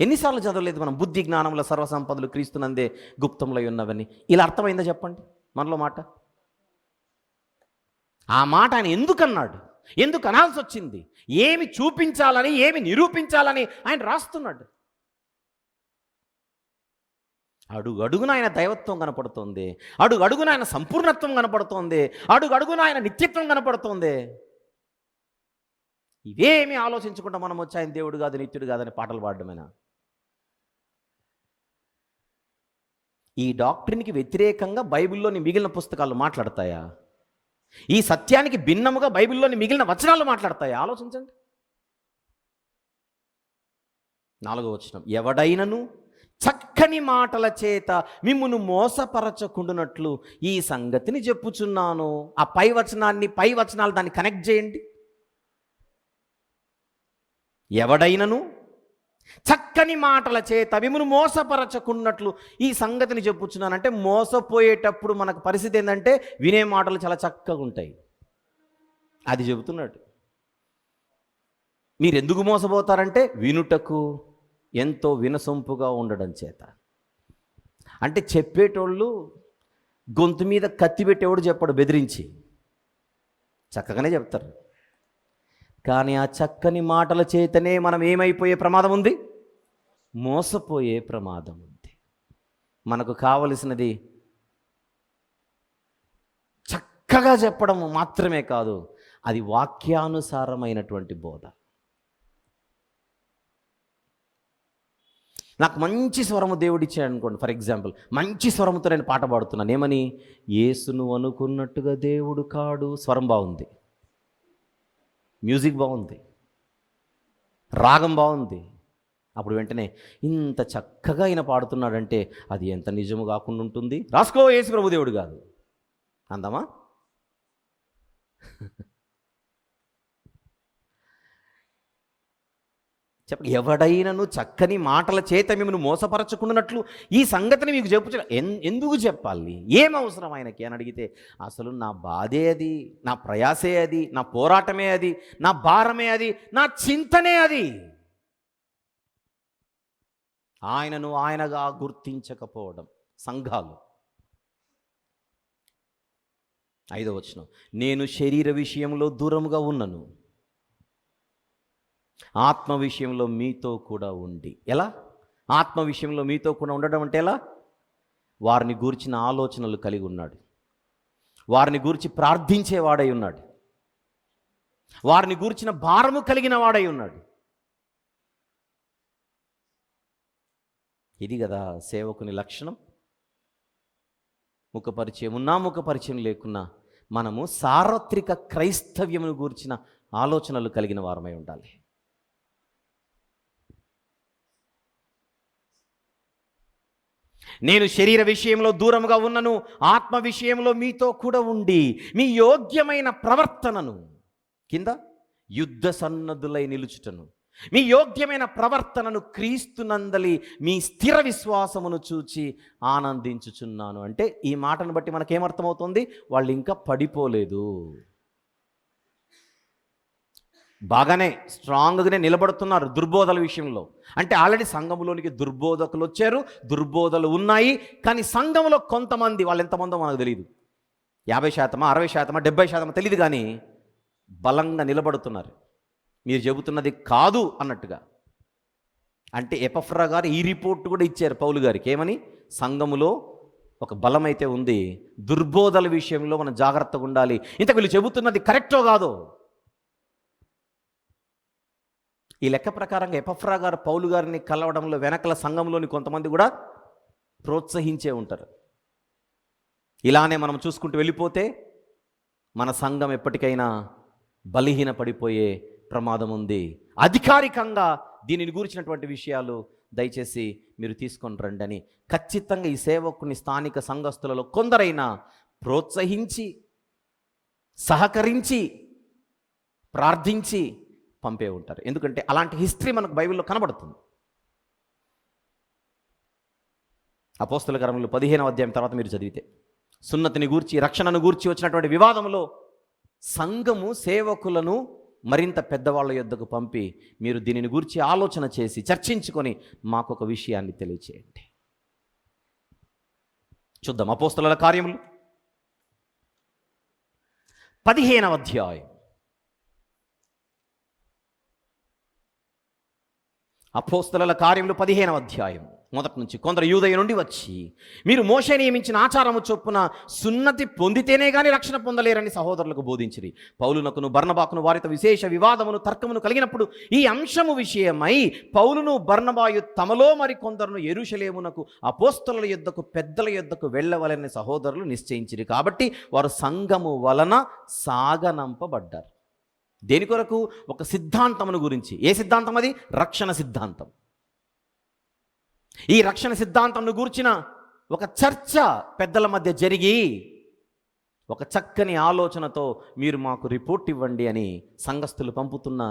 ఎన్నిసార్లు చదవలేదు మనం బుద్ధి జ్ఞానముల సర్వసంపదలు క్రీస్తునందే గుప్తములై ఉన్నవని? ఇలా అర్థమైందా చెప్పండి మనలో మాట? ఆ మాట ఆయన ఎందుకన్నాడు, ఎందుకు అనాల్సి వచ్చింది, ఏమి చూపించాలని, ఏమి నిరూపించాలని ఆయన రాస్తున్నాడు. అడుగడుగున ఆయన దైవత్వం కనపడుతోంది, అడుగడుగున ఆయన సంపూర్ణత్వం కనపడుతోంది, అడుగడుగున ఆయన నిత్యత్వం కనపడుతోంది. ఇవేమి ఆలోచించకుండా మనం వచ్చి ఆయన దేవుడు కాదు, నిత్యుడు కాదని పాటలు పాడడమేనా? ఈ డాక్ట్రిన్కి వ్యతిరేకంగా బైబిల్లోని మిగిలిన పుస్తకాలు మాట్లాడతాయా? ఈ సత్యానికి భిన్నముగా బైబిల్లోని మిగిలిన వచనాలు మాట్లాడతాయా? ఆలోచించండి. 4వ వచనం, ఎవడైనను చక్కని మాటల చేత మిమ్మును మోసపరచకుండునట్లు ఈ సంగతిని చెప్పుచున్నాను. ఆ పై వచనాలు దాన్ని కనెక్ట్ చేయండి. ఎవడైనను చక్కని మాటల చేత మిమ్మును మోసపరచకున్నట్లు ఈ సంగతిని చెప్పుచున్నానంటే, మోసపోయేటప్పుడు మనకు పరిస్థితి ఏంటంటే వినే మాటలు చాలా చక్కగా ఉంటాయి. అది చెబుతున్నాడు. మీరు ఎందుకు మోసపోతారంటే వినుటకు ఎంతో వినసొంపుగా ఉండడం చేత. అంటే చెప్పేటోళ్ళు గొంతు మీద కత్తి పెట్టేవాడు చెప్పాడు బెదిరించి, చక్కగానే చెప్తారు. కానీ ఆ చక్కని మాటల చేతనే మనం ఏమైపోయే ప్రమాదం ఉంది? మోసపోయే ప్రమాదం ఉంది. మనకు కావలసినది చక్కగా చెప్పడం మాత్రమే కాదు, అది వాక్యానుసారమైనటువంటి బోధ. నాకు మంచి స్వరము దేవుడు ఇచ్చాడు అనుకోండి, ఫర్ ఎగ్జాంపుల్ మంచి స్వరముతో నేను పాట పాడుతున్నాను. ఏమని? యేసును అనుకున్నట్టుగా దేవుడు కాడు. స్వరం బాగుంది, మ్యూజిక్ బాగుంది, రాగం బాగుంది. అప్పుడు వెంటనే ఇంత చక్కగా ఆయన పాడుతున్నాడంటే అది ఎంత నిజము కాకుండా ఉంటుంది? రాసుకో, యేసు ప్రభు దేవుడు కాదు అందామా? చెప్ప, ఎవడైనను చక్కని మాటల చేత మిమ్మల్ని మోసపరచుకున్నట్లు ఈ సంగతిని మీకు చెప్పు. ఎందుకు చెప్పాలి? ఏం అవసరం ఆయనకి అని అడిగితే, అసలు నా బాధే అది, నా ప్రయాసే అది, నా పోరాటమే అది, నా భారమే అది, నా చింతనే అది. ఆయనను ఆయనగా గుర్తించకపోవడం. సంఘాలు 5వ వచనం, నేను శరీర విషయంలో దూరముగా ఉన్నను, ఆత్మ విషయంలో మీతో కూడా ఉండి. ఎలా? ఆత్మ విషయంలో మీతో కూడా ఉండడం అంటే ఎలా? వారిని గూర్చిన ఆలోచనలు కలిగి ఉన్నాడు, వారిని గూర్చి ప్రార్థించేవాడై ఉన్నాడు, వారిని గూర్చిన భారము కలిగిన వాడై ఉన్నాడు. ఇది కదా సేవకుని లక్షణం. ముఖపరిచయం ఉన్నా ముఖపరిచయం లేకున్నా మనము సార్వత్రిక క్రైస్తవ్యమును గూర్చిన ఆలోచనలు కలిగిన వారమై ఉండాలి. నేను శరీర విషయంలో దూరముగా ఉన్నను, ఆత్మ విషయంలో మీతో కూడా ఉండి మీ యోగ్యమైన ప్రవర్తనను, కింద యుద్ధ సన్నద్ధులై నిలుచుటను, మీ యోగ్యమైన ప్రవర్తనను క్రీస్తునందలి మీ స్థిర విశ్వాసమును చూచి ఆనందించుచున్నాను. అంటే ఈ మాటను బట్టి మనకేమర్థమవుతుంది? వాళ్ళు ఇంకా పడిపోలేదు, బాగానే స్ట్రాంగ్గానే నిలబడుతున్నారు దుర్బోధల విషయంలో. అంటే ఆల్రెడీ సంఘములోనికి దుర్బోధకులు వచ్చారు, దుర్బోధలు ఉన్నాయి. కానీ సంఘంలో కొంతమంది, వాళ్ళు ఎంతమందో మనకు తెలియదు, 50%, 60%, 70% తెలియదు, కానీ బలంగా నిలబడుతున్నారు. మీరు చెబుతున్నది కాదు అన్నట్టుగా. అంటే ఎపఫ్రా గారు ఈ రిపోర్ట్ కూడా ఇచ్చారు పౌలు గారికి. ఏమని? సంఘములో ఒక బలం అయితే ఉంది, దుర్బోధల విషయంలో మనం జాగ్రత్తగా ఉండాలి. ఇంత వీళ్ళు చెబుతున్నది కరెక్టో కాదో. ఈ లెక్క ప్రకారంగా ఎపఫ్రా గారు పౌలు గారిని కలవడంలో వెనకల సంఘంలోని కొంతమంది కూడా ప్రోత్సహించే ఉంటారు. ఇలానే మనం చూసుకుంటూ వెళ్ళిపోతే మన సంఘం ఎప్పటికైనా బలహీన పడిపోయే ప్రమాదం ఉంది. అధికారికంగా దీనిని గురించినటువంటి విషయాలు దయచేసి మీరు తీసుకొని రండి అని ఖచ్చితంగా ఈ సేవకుని స్థానిక సంఘస్థులలో కొందరైనా ప్రోత్సహించి, సహకరించి, ప్రార్థించి పంపే ఉంటారు. ఎందుకంటే అలాంటి హిస్టరీ మనకు బైబిల్లో కనబడుతుంది. అపోస్తల కార్యములు 15వ అధ్యాయం తర్వాత మీరు చదివితే సున్నతిని గూర్చి, రక్షణను గూర్చి వచ్చినటువంటి వివాదంలో సంఘము సేవకులను మరింత పెద్దవాళ్ళ యొద్దకు పంపి, మీరు దీనిని గూర్చి ఆలోచన చేసి చర్చించుకొని మాకొక విషయాన్ని తెలియచేయండి. చూద్దాం అపోస్తలుల కార్యములు 15వ అధ్యాయం. అపోస్తలుల కార్యములు 15వ అధ్యాయం మొదటి నుంచి. కొందరు యూదయ నుండి వచ్చి, మీరు మోషే నియమించిన ఆచారము చొప్పున సున్నతి పొందితేనే గాని రక్షణ పొందలేరని సహోదరులకు బోధించిరి. పౌలునకును బర్నబాకును వారితో విశేష వివాదమును తర్కమును కలిగినప్పుడు ఈ అంశము విషయమై పౌలును బర్నబాయు తమలో మరి కొందరును యెరూషలేమునకు అపోస్తలుల యొద్దకు పెద్దల యొద్దకు వెళ్ళవలెని సహోదరులు నిశ్చయించిరి. కాబట్టి వారు సంఘము వలన సాగనంపబడ్డారు. దేని కొరకు? ఒక సిద్ధాంతమును గురించి. ఏ సిద్ధాంతం అది? రక్షణ సిద్ధాంతం. ఈ రక్షణ సిద్ధాంతంను గూర్చిన ఒక చర్చ పెద్దల మధ్య జరిగి, ఒక చక్కని ఆలోచనతో మీరు మాకు రిపోర్ట్ ఇవ్వండి అని సంఘస్థులు పంపుతున్న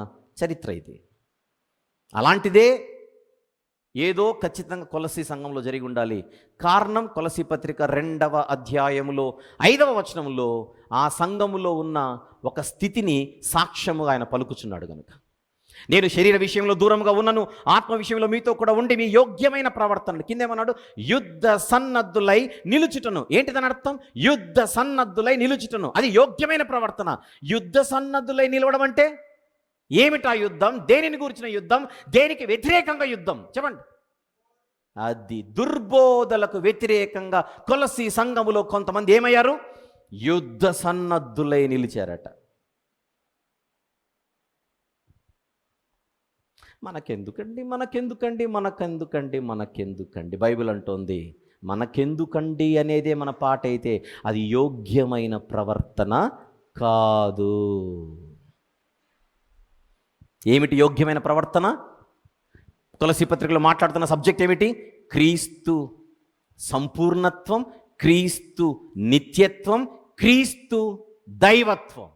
చరిత్ర ఇది. అలాంటిదే ఏదో ఖచ్చితంగా కొలసీ సంఘంలో జరిగి ఉండాలి. కారణం, కొలసీ పత్రిక 2వ అధ్యాయములో 5వ వచనంలో ఆ సంఘములో ఉన్న ఒక స్థితిని సాక్ష్యముగా ఆయన పలుకుచున్నాడు కనుక, నేను శరీర విషయంలో దూరంగా ఉన్నను, ఆత్మ విషయంలో మీతో కూడా ఉండి మీ యోగ్యమైన ప్రవర్తన, కిందేమన్నాడు? యుద్ధ సన్నద్ధులై నిలుచుటను. ఏంటిదని అర్థం? యుద్ధ సన్నద్ధులై నిలుచుటను. అది యోగ్యమైన ప్రవర్తన. యుద్ధ సన్నద్ధులై నిలవడం అంటే ఏమిటా యుద్ధం? దేనిని గురించిన యుద్ధం? దేనికి వ్యతిరేకంగా యుద్ధం? చెప్పండి. అది దుర్బోధలకు వ్యతిరేకంగా కొలసీ సంఘములో కొంతమంది ఏమయ్యారు? యుద్ధ సన్నద్ధులై నిలిచారట. మనకెందుకండి బైబిల్ అంటోంది. మనకెందుకండి అనేదే మన పాట అయితే అది యోగ్యమైన ప్రవర్తన కాదు. ఏమిటి యోగ్యమైన ప్రవర్తన? తులసి పత్రికలో మాట్లాడుతున్న సబ్జెక్ట్ ఏమిటి? క్రీస్తు సంపూర్ణత్వం, క్రీస్తు నిత్యత్వం, క్రీస్తు దైవత్వం.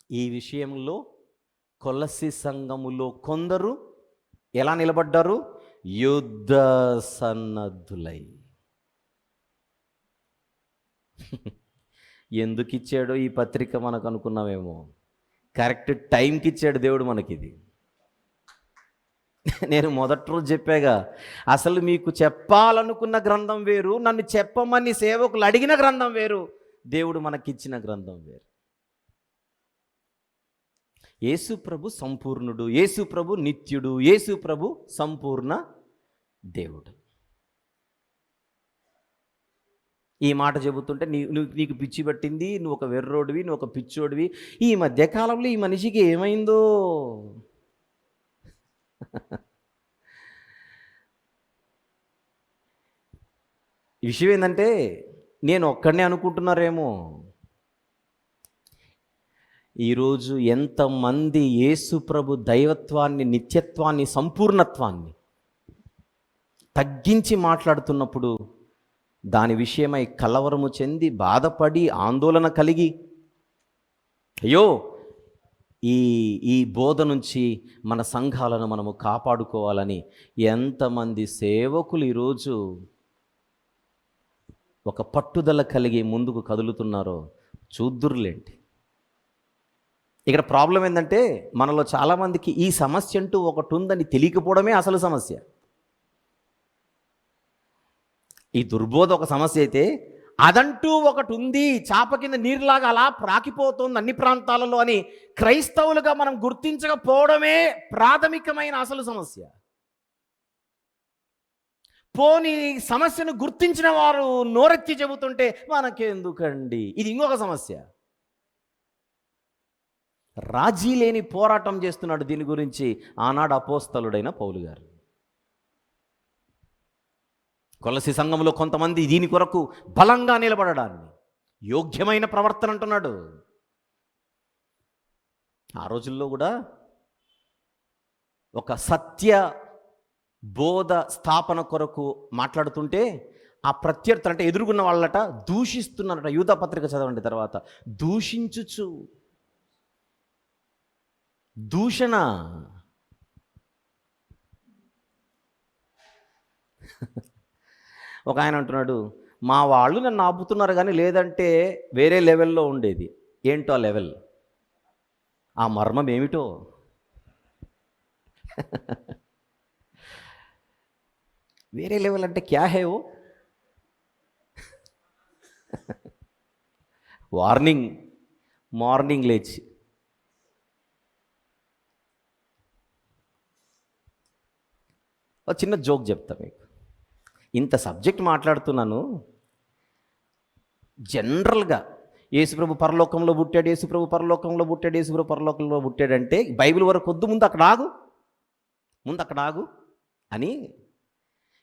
ఈ విషయంలో కొలసి సంఘములో కొందరు ఎలా నిలబడ్డారు? యుద్ధ సన్నద్ధులై. ఎందుకు ఇచ్చాడో ఈ పత్రిక మనకు అనుకున్నామేమో. కరెక్ట్ టైంకి ఇచ్చాడు దేవుడు మనకిది. నేను మొదటి రోజు చెప్పాగా, అసలు మీకు చెప్పాలనుకున్న గ్రంథం వేరు, నన్ను చెప్పమని సేవకులు అడిగిన గ్రంథం వేరు, దేవుడు మనకిచ్చిన గ్రంథం వేరు. యేసు ప్రభు సంపూర్ణుడు, యేసు ప్రభు నిత్యుడు, యేసు ప్రభు సంపూర్ణ దేవుడు. ఈ మాట చెబుతుంటే నీకు పిచ్చి పట్టింది, నువ్వు ఒక వెర్రోడివి, నువ్వు ఒక పిచ్చోడివి. ఈ మధ్యకాలంలో ఈ మనిషికి ఏమైందో. ఈ విషయం ఏంటంటే, నేను ఒక్కడనే అనుకుంటున్నారేమో, ఈరోజు ఎంతమంది యేసు ప్రభు దైవత్వాన్ని, నిత్యత్వాన్ని, సంపూర్ణత్వాన్ని తగ్గించి మాట్లాడుతున్నప్పుడు దాని విషయమై కలవరము చెంది, బాధపడి, ఆందోళన కలిగి, అయ్యో ఈ బోధ నుంచి మన సంఘాలను మనము కాపాడుకోవాలని ఎంతమంది సేవకులు ఈరోజు ఒక పట్టుదల కలిగి ముందుకు కదులుతున్నారో చూద్దురులేంటి. ఇక్కడ ప్రాబ్లం ఏంటంటే, మనలో చాలామందికి ఈ సమస్య అంటూ ఒకటి ఉందని తెలియకపోవడమే అసలు సమస్య. ఈ దుర్బోధ ఒక సమస్య అయితే, అదంటూ ఒకటి ఉంది, చాప కింద నీరులాగా అలా ప్రాకిపోతుంది అన్ని ప్రాంతాలలో అని క్రైస్తవులుగా మనం గుర్తించకపోవడమే ప్రాథమికమైన అసలు సమస్య. పోనీ సమస్యను గుర్తించిన వారు నోరెత్తి చెబుతుంటే మనకెందుకండి, ఇది ఇంకొక సమస్య. రాజీ లేని పోరాటం చేస్తున్నాడు దీని గురించి ఆనాడు అపోస్తలుడైన పౌలు గారు. కొలసి సంఘంలో కొంతమంది దీని కొరకు బలంగా నిలబడడాన్ని యోగ్యమైన ప్రవర్తన అంటున్నాడు. ఆ రోజుల్లో కూడా ఒక సత్య బోధ స్థాపన కొరకు మాట్లాడుతుంటే ఆ ప్రత్యర్థులు అంటే ఎదురుగున్న వాళ్ళట దూషిస్తున్నారట. యూదా పత్రిక చదవండి తర్వాత. దూషించుచు, దూషణ. ఒక ఆయన అంటున్నాడు, మా వాళ్ళు నన్ను ఆపుతున్నారు కానీ లేదంటే వేరే లెవెల్లో ఉండేది. ఏంటో ఆ లెవెల్, ఆ మర్మం ఏమిటో. వేరే లెవెల్ అంటే క్యా హే ఓ? వార్నింగ్, మార్నింగ్ లేచి ఒక చిన్న జోక్ చెప్తా మీకు. ఇంత సబ్జెక్ట్ మాట్లాడుతున్నాను. జనరల్గా యేసుప్రభు పరలోకంలో పుట్టాడు, యేసుప్రభు పరలోకంలో పుట్టాడు, యేసుప్రభు పరలోకంలో పుట్టాడంటే బైబిల్ వరకు వద్దు, ముందు అక్కడ ఆగు అని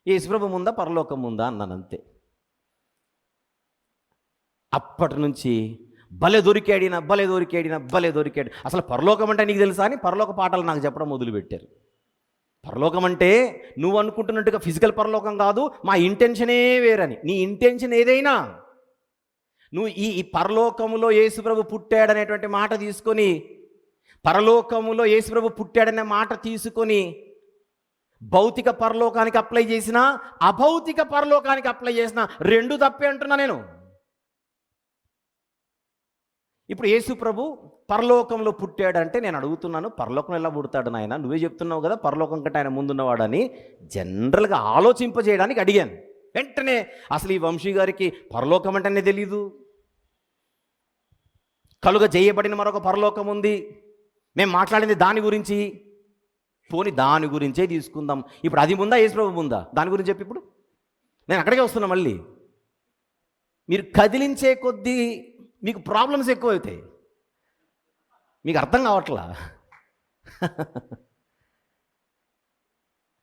యేసుప్రభు ముందా పరలోకం ముందా అన్నాను అంతే. అప్పటి నుంచి భలే దొరికాడు. అసలు పరలోకం అంటే నీకు తెలుసా అని పరలోక పాఠాలు నాకు చెప్పడం మొదలుపెట్టారు. పరలోకం అంటే నువ్వు అనుకుంటున్నట్టుగా ఫిజికల్ పరలోకం కాదు, మా ఇంటెన్షనే వేరని. నీ ఇంటెన్షన్ ఏదైనా నువ్వు ఈ పరలోకములో యేసుప్రభు పుట్టాడనేటువంటి మాట తీసుకొని, పరలోకములో యేసుప్రభు పుట్టాడనే మాట తీసుకొని భౌతిక పరలోకానికి అప్లై చేసినా, అభౌతిక పరలోకానికి అప్లై చేసినా రెండు తప్పే అంటున్నా నేను. ఇప్పుడు యేసుప్రభు పరలోకంలో పుట్టాడంటే నేను అడుగుతున్నాను, పరలోకం ఎలా పుడతాడు నాయన? నువ్వే చెప్తున్నావు కదా పరలోకం కంటే ఆయన ముందున్నవాడని. జనరల్గా ఆలోచింపజేయడానికి అడిగాను. వెంటనే అసలు ఈ వంశీ గారికి పరలోకం అంటేనే తెలీదు, కలుగ చేయబడిన మరొక పరలోకం ఉంది, మేము మాట్లాడింది దాని గురించి, పోని దాని గురించే తీసుకుందాం. ఇప్పుడు అది ముందా యేసుప్రభు ముందా? దాని గురించి చెప్పి ఇప్పుడు నేను అక్కడికే వస్తున్నా. మళ్ళీ మీరు కదిలించే కొద్దీ మీకు ప్రాబ్లమ్స్ ఎక్కువ అవుతాయి. మీకు అర్థం కావట్లా.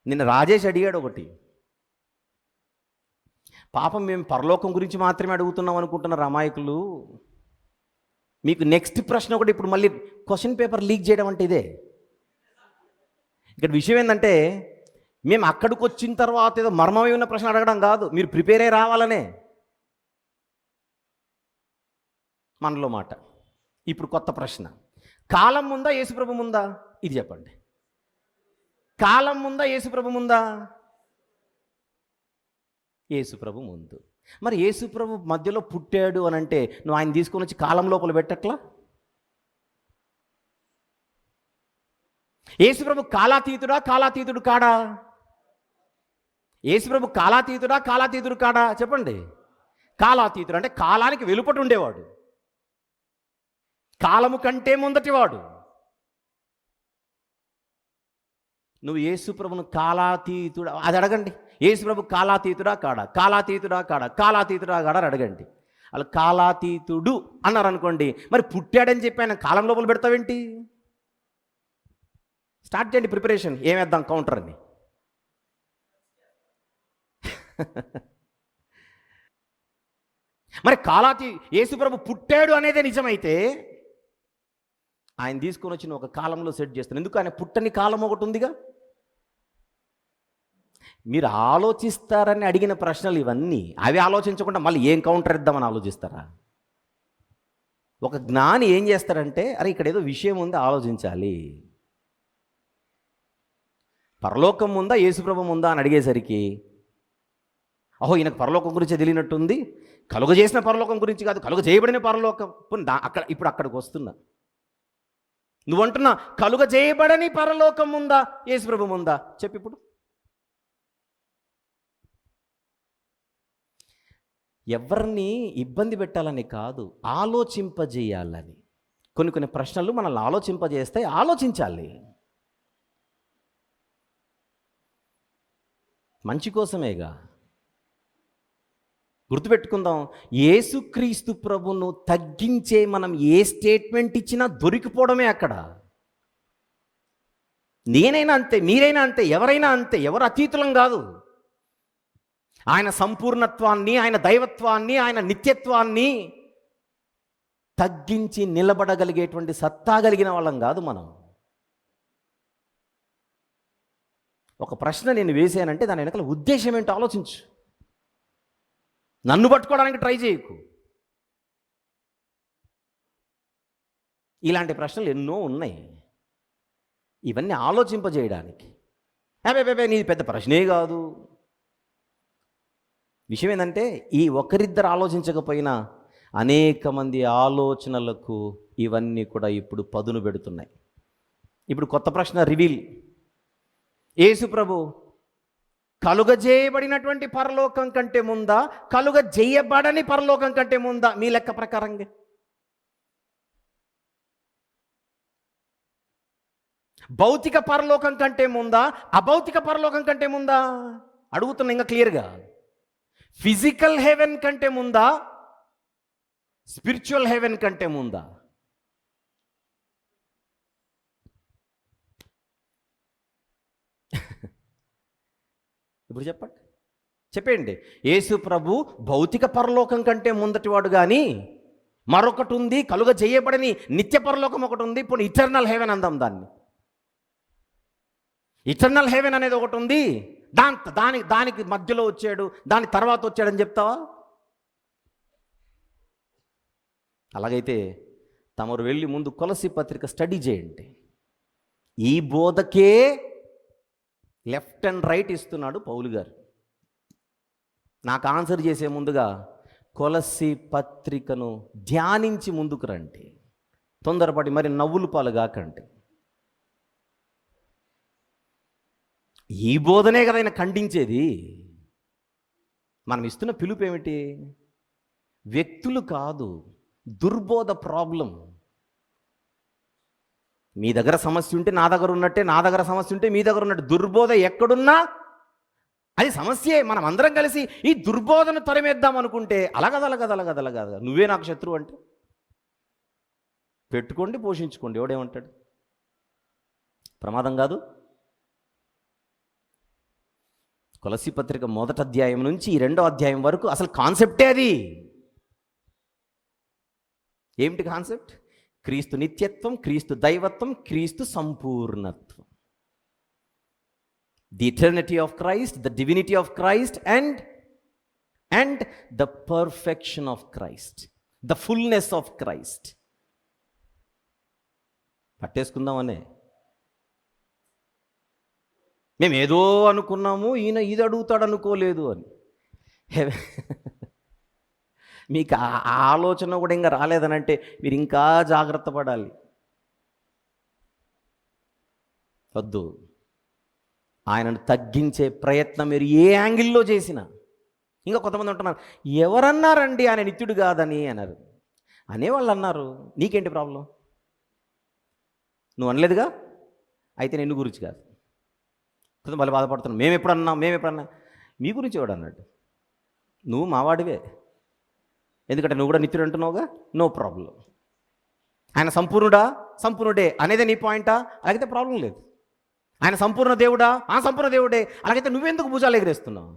నిన్న రాజేష్ అడిగాడు ఒకటి, పాపం మేము పరలోకం గురించి మాత్రమే అడుగుతున్నాం అనుకుంటున్నారు అమాయకులు. మీకు నెక్స్ట్ ప్రశ్న ఒకటి, ఇప్పుడు మళ్ళీ క్వశ్చన్ పేపర్ లీక్ చేయడం అంటే ఇదే. ఇక్కడ విషయం ఏంటంటే మేము అక్కడికి వచ్చిన తర్వాత ఏదో మర్మమై ఉన్న ప్రశ్న అడగడం కాదు, మీరు ప్రిపేర్ అయ్యి రావాలనే మనలో మాట. ఇప్పుడు కొత్త ప్రశ్న, కాలం ముందా యేసుప్రభు ముందా? ఇది చెప్పండి. కాలం ముందా యేసుప్రభు ముందా? యేసుప్రభు ముందు. మరి యేసుప్రభు మధ్యలో పుట్టాడు అని అంటే నువ్వు ఆయన తీసుకొని వచ్చి కాలం లోపల పెట్టట్లా? యేసుప్రభు కాలాతీతుడు కాడా? యేసుప్రభు కాలాతీతుడు కాడా? చెప్పండి. కాలాతీతుడు అంటే కాలానికి వెలుపటి ఉండేవాడు, కాలము కంటే ముందటివాడు. నువ్వు యేసుప్రభును కాలాతీతుడా అది అడగండి. యేసుప్రభు కాలాతీతుడా కాడా అని అడగండి. అలా కాలాతీతుడు అన్నారు అనుకోండి, మరి పుట్టాడని చెప్పి ఆయన కాలం లోపల పెడతావేంటి? స్టార్ట్ చేయండి ప్రిపరేషన్, ఏమేద్దాం కౌంటర్ అని. మరి యేసుప్రభు పుట్టాడు అనేదే నిజమైతే ఆయన తీసుకొని వచ్చిన ఒక కాలంలో సెట్ చేస్తాను. ఎందుకు? ఆయన పుట్టని కాలం ఒకటి ఉందిగా. మీరు ఆలోచిస్తారని అడిగిన ప్రశ్నలు ఇవన్నీ. అవి ఆలోచించకుండా మళ్ళీ ఏం కౌంటర్ ఇద్దామని ఆలోచిస్తారా? ఒక జ్ఞాని ఏం చేస్తారంటే, అరే ఇక్కడ ఏదో విషయం ఉంది, ఆలోచించాలి. పరలోకం ఉందా యేసుప్రభు ఉందా అని అడిగేసరికి, అహో ఈయనకు పరలోకం గురించి తెలియనట్టుంది, కలుగ చేసిన పరలోకం గురించి కాదు, కలుగ చేయబడిన పరలోకం. ఇప్పుడు అక్కడికి వస్తున్నా. నువ్వంటున్నా కలుగ చేయబడని పరలోకం ఉందా యేసుప్రభు ఉందా? చెప్పు ఇప్పుడు. ఎవరిని ఇబ్బంది పెట్టాలని కాదు, ఆలోచింపజేయాలని. కొన్ని ప్రశ్నలు మనల్ని ఆలోచింపజేస్తాయి, ఆలోచించాలి. మంచి కోసమేగా. గుర్తుపెట్టుకుందాం, యేసుక్రీస్తు ప్రభును తగ్గించే మనం ఏ స్టేట్మెంట్ ఇచ్చినా దొరికిపోవడమే అక్కడ. నేనైనా అంతే, మీరైనా అంతే, ఎవరైనా అంతే. ఎవరు అతీతులం కాదు. ఆయన సంపూర్ణత్వాన్ని, ఆయన దైవత్వాన్ని, ఆయన నిత్యత్వాన్ని తగ్గించి నిలబడగలిగేటువంటి సత్తా కలిగిన వాళ్ళం కాదు మనం. ఒక ప్రశ్న నేను వేసానంటే దాని వెనకాల ఉద్దేశం ఏంటో ఆలోచించు. నన్ను పట్టుకోవడానికి ట్రై చేయకు. ఇలాంటి ప్రశ్నలు ఎన్నో ఉన్నాయి, ఇవన్నీ ఆలోచింపజేయడానికి. అబ్బే నీది పెద్ద ప్రశ్నే కాదు. విషయం ఏంటంటే ఈ ఒకరిద్దరు ఆలోచించకపోయినా అనేక మంది ఆలోచనలకు ఇవన్నీ కూడా ఇప్పుడు పదును పెడుతున్నాయి. ఇప్పుడు కొత్త ప్రశ్న రివీల్. యేసు ప్రభు కలుగజేయబడినటువంటి పరలోకం కంటే ముందా, కలుగజేయబడని పరలోకం కంటే ముందా మీ లెక్క ప్రకారంగా? భౌతిక పరలోకం కంటే ముందా, అభౌతిక పరలోకం కంటే ముందా అడుగుతున్నా ఇంకా క్లియర్గా. ఫిజికల్ హెవెన్ కంటే ముందా, స్పిరిచువల్ హెవెన్ కంటే ముందా? ఇప్పుడు చెప్పండి. యేసు ప్రభు భౌతిక పరలోకం కంటే ముందటివాడు, కానీ మరొకటి ఉంది, కలుగ చేయబడని నిత్య పరలోకం ఒకటి ఉంది. ఇప్పుడు ఇటర్నల్ హెవెన్ అందాం దాన్ని. ఇటర్నల్ హెవెన్ అనేది ఒకటి ఉంది, దానికి మధ్యలో వచ్చాడు, దాని తర్వాత వచ్చాడని చెప్తావా? అలాగైతే తమరు వెళ్ళి ముందు కొలసి పత్రిక స్టడీ చేయండి. ఈ బోధకే లెఫ్ట్ అండ్ రైట్ ఇస్తున్నాడు పౌలు గారు. నాకు ఆన్సర్ చేసే ముందుగా కొలసి పత్రికను ధ్యానించి ముందుకు రండి. తొందరపడి మరి నవ్వులు పాలు కాకండి. ఈ బోధనే కదా ఆయన ఖండించేది. మనం ఇస్తున్న పిలుపు ఏమిటి? వ్యక్తులు కాదు, దుర్బోధ ప్రాబ్లం. మీ దగ్గర సమస్య ఉంటే నా దగ్గర ఉన్నట్టే, నా దగ్గర సమస్య ఉంటే మీ దగ్గర ఉన్నట్టు. దుర్బోధ ఎక్కడున్నా అది సమస్యే. మనం అందరం కలిసి ఈ దుర్బోధను తరిమేద్దాం అనుకుంటే అలాగదలగదలగదలగద నువ్వే నాకు శత్రువు అంటే పెట్టుకోండి, పోషించుకోండి, ఎవడేమంటాడు? ప్రమాదం కాదు. కొలసి పత్రిక 1వ అధ్యాయం నుంచి ఈ 2వ అధ్యాయం వరకు అసలు కాన్సెప్టే అది. ఏమిటి కాన్సెప్ట్? క్రీస్తు నిత్యత్వం, క్రీస్తు దైవత్వం, క్రీస్తు సంపూర్ణత్వం. The eternity of Christ, the divinity of Christ and the perfection of Christ, the fullness of Christ. పట్టేసుకుందామనే మేము ఏదో అనుకున్నాము, ఈయన ఇది అడుగుతాడు అనుకోలేదు అని. మీకు ఆ ఆలోచన కూడా ఇంకా రాలేదనంటే మీరు ఇంకా జాగ్రత్త పడాలి. వద్దు. ఆయనను తగ్గించే ప్రయత్నం మీరు ఏ యాంగిల్లో చేసినా. ఇంకా కొంతమంది ఉంటున్నారు, ఎవరన్నారండి ఆయన నిత్యుడు కాదని అన్నారు. అనేవాళ్ళు అన్నారు, నీకేంటి ప్రాబ్లం? నువ్వు అనలేదుగా, అయితే నిన్ను గురించి కాదు. కొంచెం వాళ్ళు బాధపడుతున్నాం, మేము ఎప్పుడన్నా మీ గురించి ఎవడు అన్నాడు? నువ్వు మావాడివే, ఎందుకంటే నువ్వు కూడా నిత్యుడు అంటున్నావుగా, నో ప్రాబ్లం. ఆయన సంపూర్ణుడే అనేదే నీ పాయింటా? అలాగైతే ప్రాబ్లం లేదు. ఆయన సంపూర్ణ దేవుడా? సంపూర్ణ దేవుడే. అలాగైతే నువ్వెందుకు భుజాలు ఎగిరేస్తున్నావు?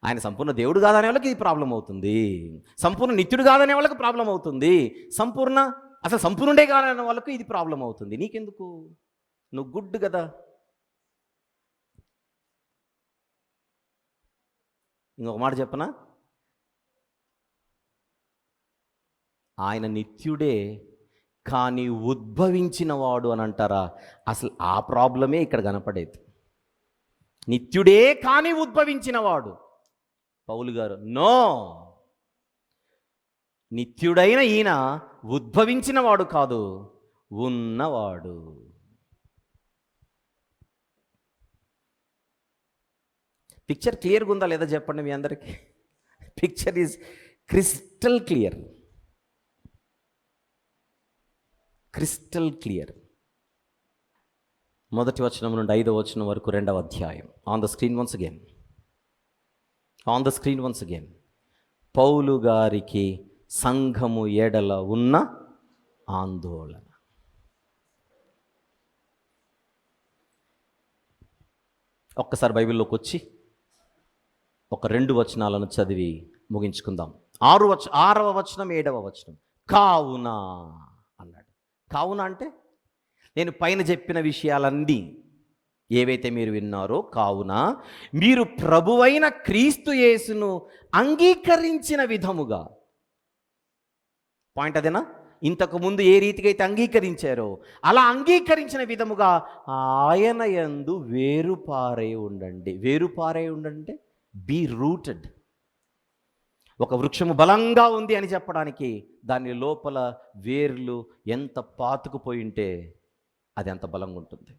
ఆయన సంపూర్ణ దేవుడు కాదనే వాళ్ళకి ఇది ప్రాబ్లం అవుతుంది, సంపూర్ణ నిత్యుడు కాదనే వాళ్ళకి ప్రాబ్లం అవుతుంది, అసలు సంపూర్ణుడే కాదనే వాళ్ళకు ఇది ప్రాబ్లం అవుతుంది. నీకెందుకు? నువ్వు గుడ్ కదా. ఇంకొక మాట చెప్పనా? ఆయన నిత్యుడే కానీ ఉద్భవించిన వాడు అని అంటారా? అసలు ఆ ప్రాబ్లమే ఇక్కడ కనపడేది. నిత్యుడే కానీ ఉద్భవించిన వాడు. పౌలు గారు నో, నిత్యుడైన ఈయన ఉద్భవించిన వాడు కాదు, ఉన్నవాడు. పిక్చర్ క్లియర్గా ఉందా లేదా చెప్పండి మీ అందరికీ? Picture is crystal clear. Crystal clear. 1వ వచనం నుండి 5వ వచనం వరకు 2వ అధ్యాయం. On the screen once again. Paul గారికి సంఘము ఎడల ఉన్న ఆందోళన. ఒక్కసారి బైబిల్లోకి వచ్చి ఒక 2 వచనాలను చదివి ముగించుకుందాం. 6వ వచనం 7వ వచనం. కావున అన్నాడు. కావున అంటే నేను పైన చెప్పిన విషయాలన్నీ ఏవైతే మీరు విన్నారో, కావున మీరు ప్రభువైన క్రీస్తు యేసును అంగీకరించిన విధముగా, పాయింట్ అదేనా? ఇంతకుముందు ఏ రీతిగా అయితే అంగీకరించారో అలా అంగీకరించిన విధముగా ఆయన యందు వేరుపారై ఉండండి. వేరుపారై ఉండండి, బీ రూటెడ్. ఒక వృక్షము బలంగా ఉంది అని చెప్పడానికి దాని లోపల వేర్లు ఎంత పాతుకుపోయి ఉంటే అది ఎంత బలంగా ఉంటుంది.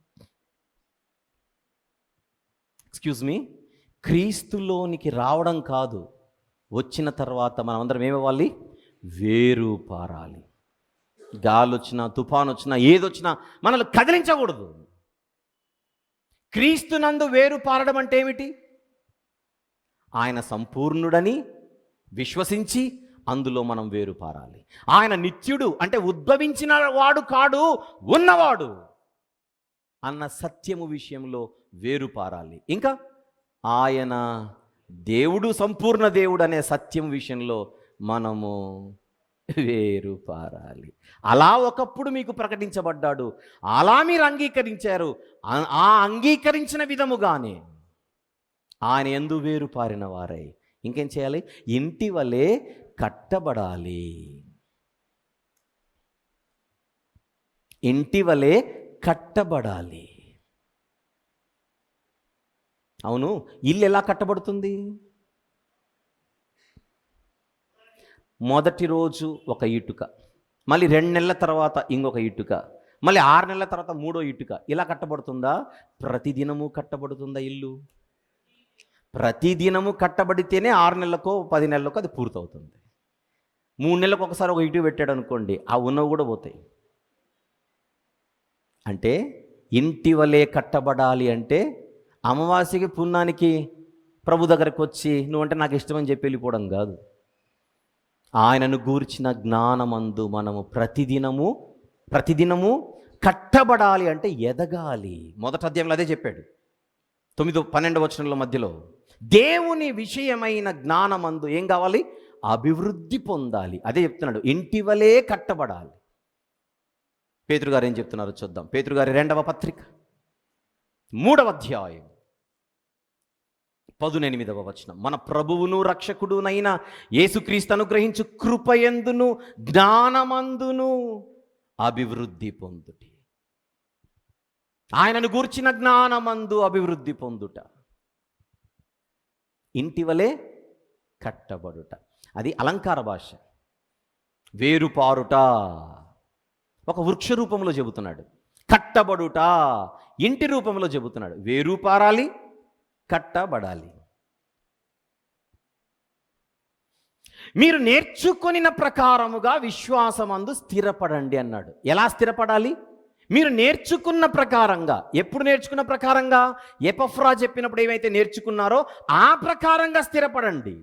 ఎక్స్క్యూజ్ మీ, క్రీస్తులోనికి రావడం కాదు, వచ్చిన తర్వాత మనమందరం ఏమవ్వాలి? వేరు పారాలి. గాలి వచ్చినా, తుఫాను వచ్చినా, ఏదొచ్చినా మనల్ని కదిలించకూడదు. క్రీస్తునందు వేరు పారడం అంటే ఏమిటి? ఆయన సంపూర్ణుడని విశ్వసించి అందులో మనం వేరు పారాలి. ఆయన నిత్యుడు అంటే ఉద్భవించిన వాడు కాడు, ఉన్నవాడు అన్న సత్యము విషయంలో వేరు పారాలి. ఇంకా ఆయన దేవుడు, సంపూర్ణ దేవుడు అనే సత్యం విషయంలో మనము వేరు పారాలి. అలా ఒకప్పుడు మీకు ప్రకటించబడ్డాడు, అలా మీరు అంగీకరించారు. ఆ అంగీకరించిన విధముగానే ఆయన యందు వేరు పారిన వారై ఇంకేం చేయాలి? ఇంటి వలె కట్టబడాలి. ఇంటి వలె కట్టబడాలి. అవును, ఇల్లు ఎలా కట్టబడుతుంది? మొదటి రోజు ఒక ఇటుక, మళ్ళీ 2 నెలల తర్వాత ఇంకొక ఇటుక, మళ్ళీ 6 నెలల తర్వాత 3వ ఇటుక. ఇలా కట్టబడుతుందా? ప్రతిదినము కట్టబడుతుందా ఇల్లు? ప్రతిదినము కట్టబడితేనే 6 నెలలకో 10 నెలలకో అది పూర్తవుతుంది. 3 నెలలకు ఒకసారి ఒక ఇటుక పెట్టాడు అనుకోండి, ఆ ఉన్నవి కూడా పోతాయి. అంటే ఇంటి వలె కట్టబడాలి అంటే అమావాస్యకి పున్నానికి ప్రభు దగ్గరకు వచ్చి నువ్వంటే నాకు ఇష్టమని చెప్పి వెళ్ళిపోవడం కాదు. ఆయనను గూర్చిన జ్ఞానమందు మనము ప్రతిదినము కట్టబడాలి అంటే ఎదగాలి. మొదటి అధ్యాయంలో అదే చెప్పాడు. 9-12 వచనంలో మధ్యలో దేవుని విషయమైన జ్ఞానమందు ఏం కావాలి? అభివృద్ధి పొందాలి. అదే చెప్తున్నాడు, ఇంటి వలె కట్టబడాలి. పేతురు గారు ఏం చెప్తున్నారో చూద్దాం. పేతురు గారి 2వ పత్రిక 3వ అధ్యాయం 18వ వచనం. మన ప్రభువును రక్షకుడునైన యేసుక్రీస్తు అనుగ్రహించు కృపయందును జ్ఞానమందును అభివృద్ధి పొందుటి. ఆయనను గూర్చిన జ్ఞానమందు అభివృద్ధి పొందుట, ఇంటి వలె కట్టబడుట. అది అలంకార భాష. వేరుపారుట ఒక వృక్ష రూపంలో చెబుతున్నాడు, కట్టబడుట ఇంటి రూపంలో చెబుతున్నాడు. వేరు పారాలి, కట్టబడాలి. మీరు నేర్చుకొనిన ప్రకారముగా విశ్వాసమందు స్థిరపడండి అన్నాడు. ఎలా స్థిరపడాలి? మీరు నేర్చుకున్న ప్రకారంగా. ఎప్పుడు నేర్చుకున్న ప్రకారంగా? ఎపఫ్రా చెప్పినప్పుడు ఏమైతే నేర్చుకున్నారో ఆ ప్రకారంగా స్థిరపడండి.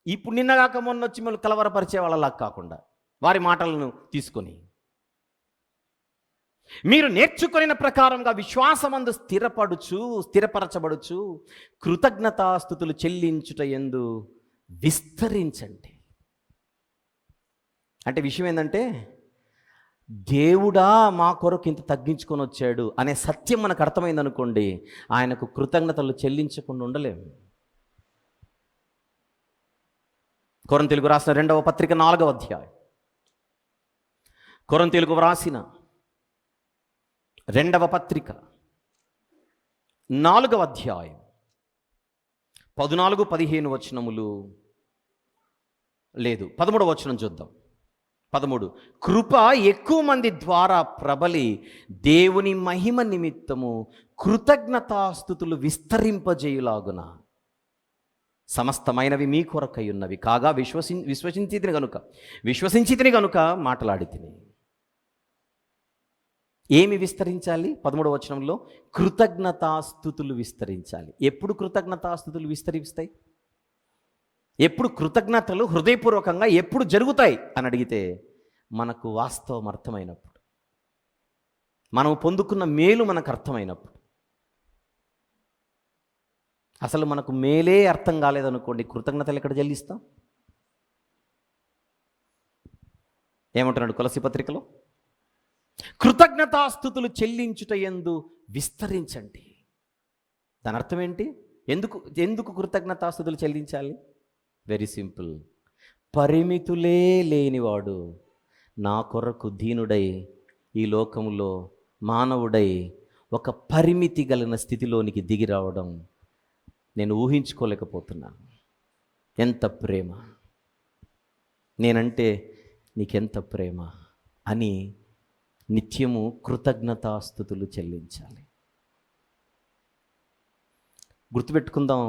ఇప్పుడు నిన్నగాక మొన్న వచ్చి మిమ్మల్ని కలవరపరిచే వాళ్ళలా కాకుండా వారి మాటలను తీసుకొని మీరు నేర్చుకొనిన ప్రకారంగా విశ్వాసమందు స్థిరపరచబడుచు కృతజ్ఞతాస్తుతులు చెల్లించుట యందు విస్తరించండి. అంటే విషయం ఏంటంటే, దేవుడా మా కొరకు ఇంత తగ్గించుకొని వచ్చాడు అనే సత్యం మనకు అర్థమైంది అనుకోండి, ఆయనకు కృతజ్ఞతలు చెల్లించకుండా ఉండలేము. కొరింథీయులకు రాసిన 2వ పత్రిక 4వ అధ్యాయం. కొరింథీయులకు రాసిన 2వ పత్రిక 4వ అధ్యాయం 14-15 వచనములు లేదు, 13వ వచనం చూద్దాం. 13. కృప ఎక్కువ మంది ద్వారా ప్రబలి దేవుని మహిమ నిమిత్తము కృతజ్ఞతాస్తుతులు విస్తరింపజేయులాగున సమస్తమైనవి మీ కొరకై ఉన్నవి కాగా విశ్వసించితిని గనుక మాట్లాడి తిని. ఏమి విస్తరించాలి? 13వ వచనంలో కృతజ్ఞతాస్తుతులు విస్తరించాలి. ఎప్పుడు కృతజ్ఞతాస్తుతులు విస్తరిస్తాయి? ఎప్పుడు కృతజ్ఞతలు హృదయపూర్వకంగా ఎప్పుడు జరుగుతాయి అని అడిగితే, మనకు వాస్తవం అర్థమైనప్పుడు, మనం పొందుకున్న మేలు మనకు అర్థమైనప్పుడు. అసలు మనకు మేలే అర్థం కాలేదనుకోండి, కృతజ్ఞతలు ఎక్కడ చెల్లిస్తాం? ఏమంటున్నాడు కొలస్సీ పత్రికలో? కృతజ్ఞతాస్తుతులు చెల్లించుట యందు విస్తరించండి. దాని అర్థం ఏంటి? ఎందుకు ఎందుకు కృతజ్ఞతాస్తుతులు చెల్లించాలి? Very simple. పరిమితులే లేనివాడు నా కొరకు దీనుడై ఈ లోకములో మానవుడై ఒక పరిమితి కలిగిన స్థితిలోనికి దిగి రావడం నేను ఊహించుకోలేకపోతున్నాను. ఎంత ప్రేమ, నేనంటే నీకెంత ప్రేమ అని నిత్యము కృతజ్ఞతాస్తుతులు చెల్లించాలి. గుర్తుపెట్టుకుందాం,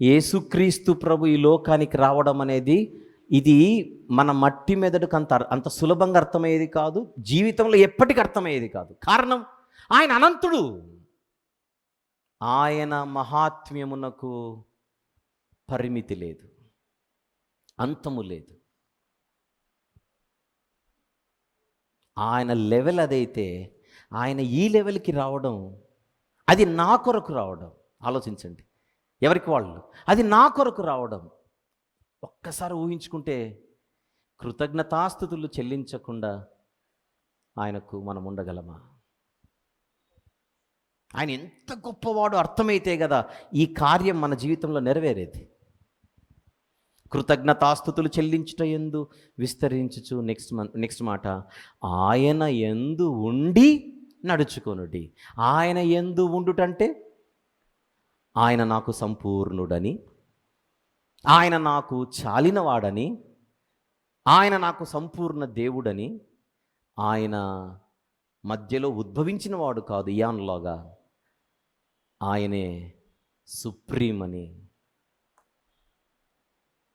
యేసుక్రీస్తు ప్రభు ఈ లోకానికి రావడం అనేది ఇది మన మట్టి మెదడుకు అంత సులభంగా అర్థమయ్యేది కాదు, జీవితంలో ఎప్పటికీ అర్థమయ్యేది కాదు. కారణం, ఆయన అనంతుడు. ఆయన మహాత్మ్యమునకు పరిమితి లేదు, అంతము లేదు. ఆయన లెవెల్ అదైతే ఆయన ఈ లెవెల్కి రావడం, అది నా కొరకు రావడం. ఆలోచించండి, ఎవరికి వాళ్ళు, అది నా కొరకు రావడం. ఒక్కసారి ఊహించుకుంటే కృతజ్ఞతాస్తుతులు చెల్లించకుండా ఆయనకు మనం ఉండగలమా? ఆయన ఎంత గొప్పవాడో అర్థమైతే కదా ఈ కార్యం మన జీవితంలో నెరవేరేది. కృతజ్ఞతాస్తుతులు చెల్లించుట యందు విస్తరించుచు. నెక్స్ట్ మాట, ఆయన యందు ఉండి నడుచుకొనుడి. ఆయన యందు ఉండుటంటే ఆయన నాకు సంపూర్ణుడని, ఆయన నాకు చాలినవాడని, ఆయన నాకు సంపూర్ణ దేవుడని, ఆయన మధ్యలో ఉద్భవించిన వాడు కాదు ఇయాన్లాగా, ఆయనే సుప్రీం అని,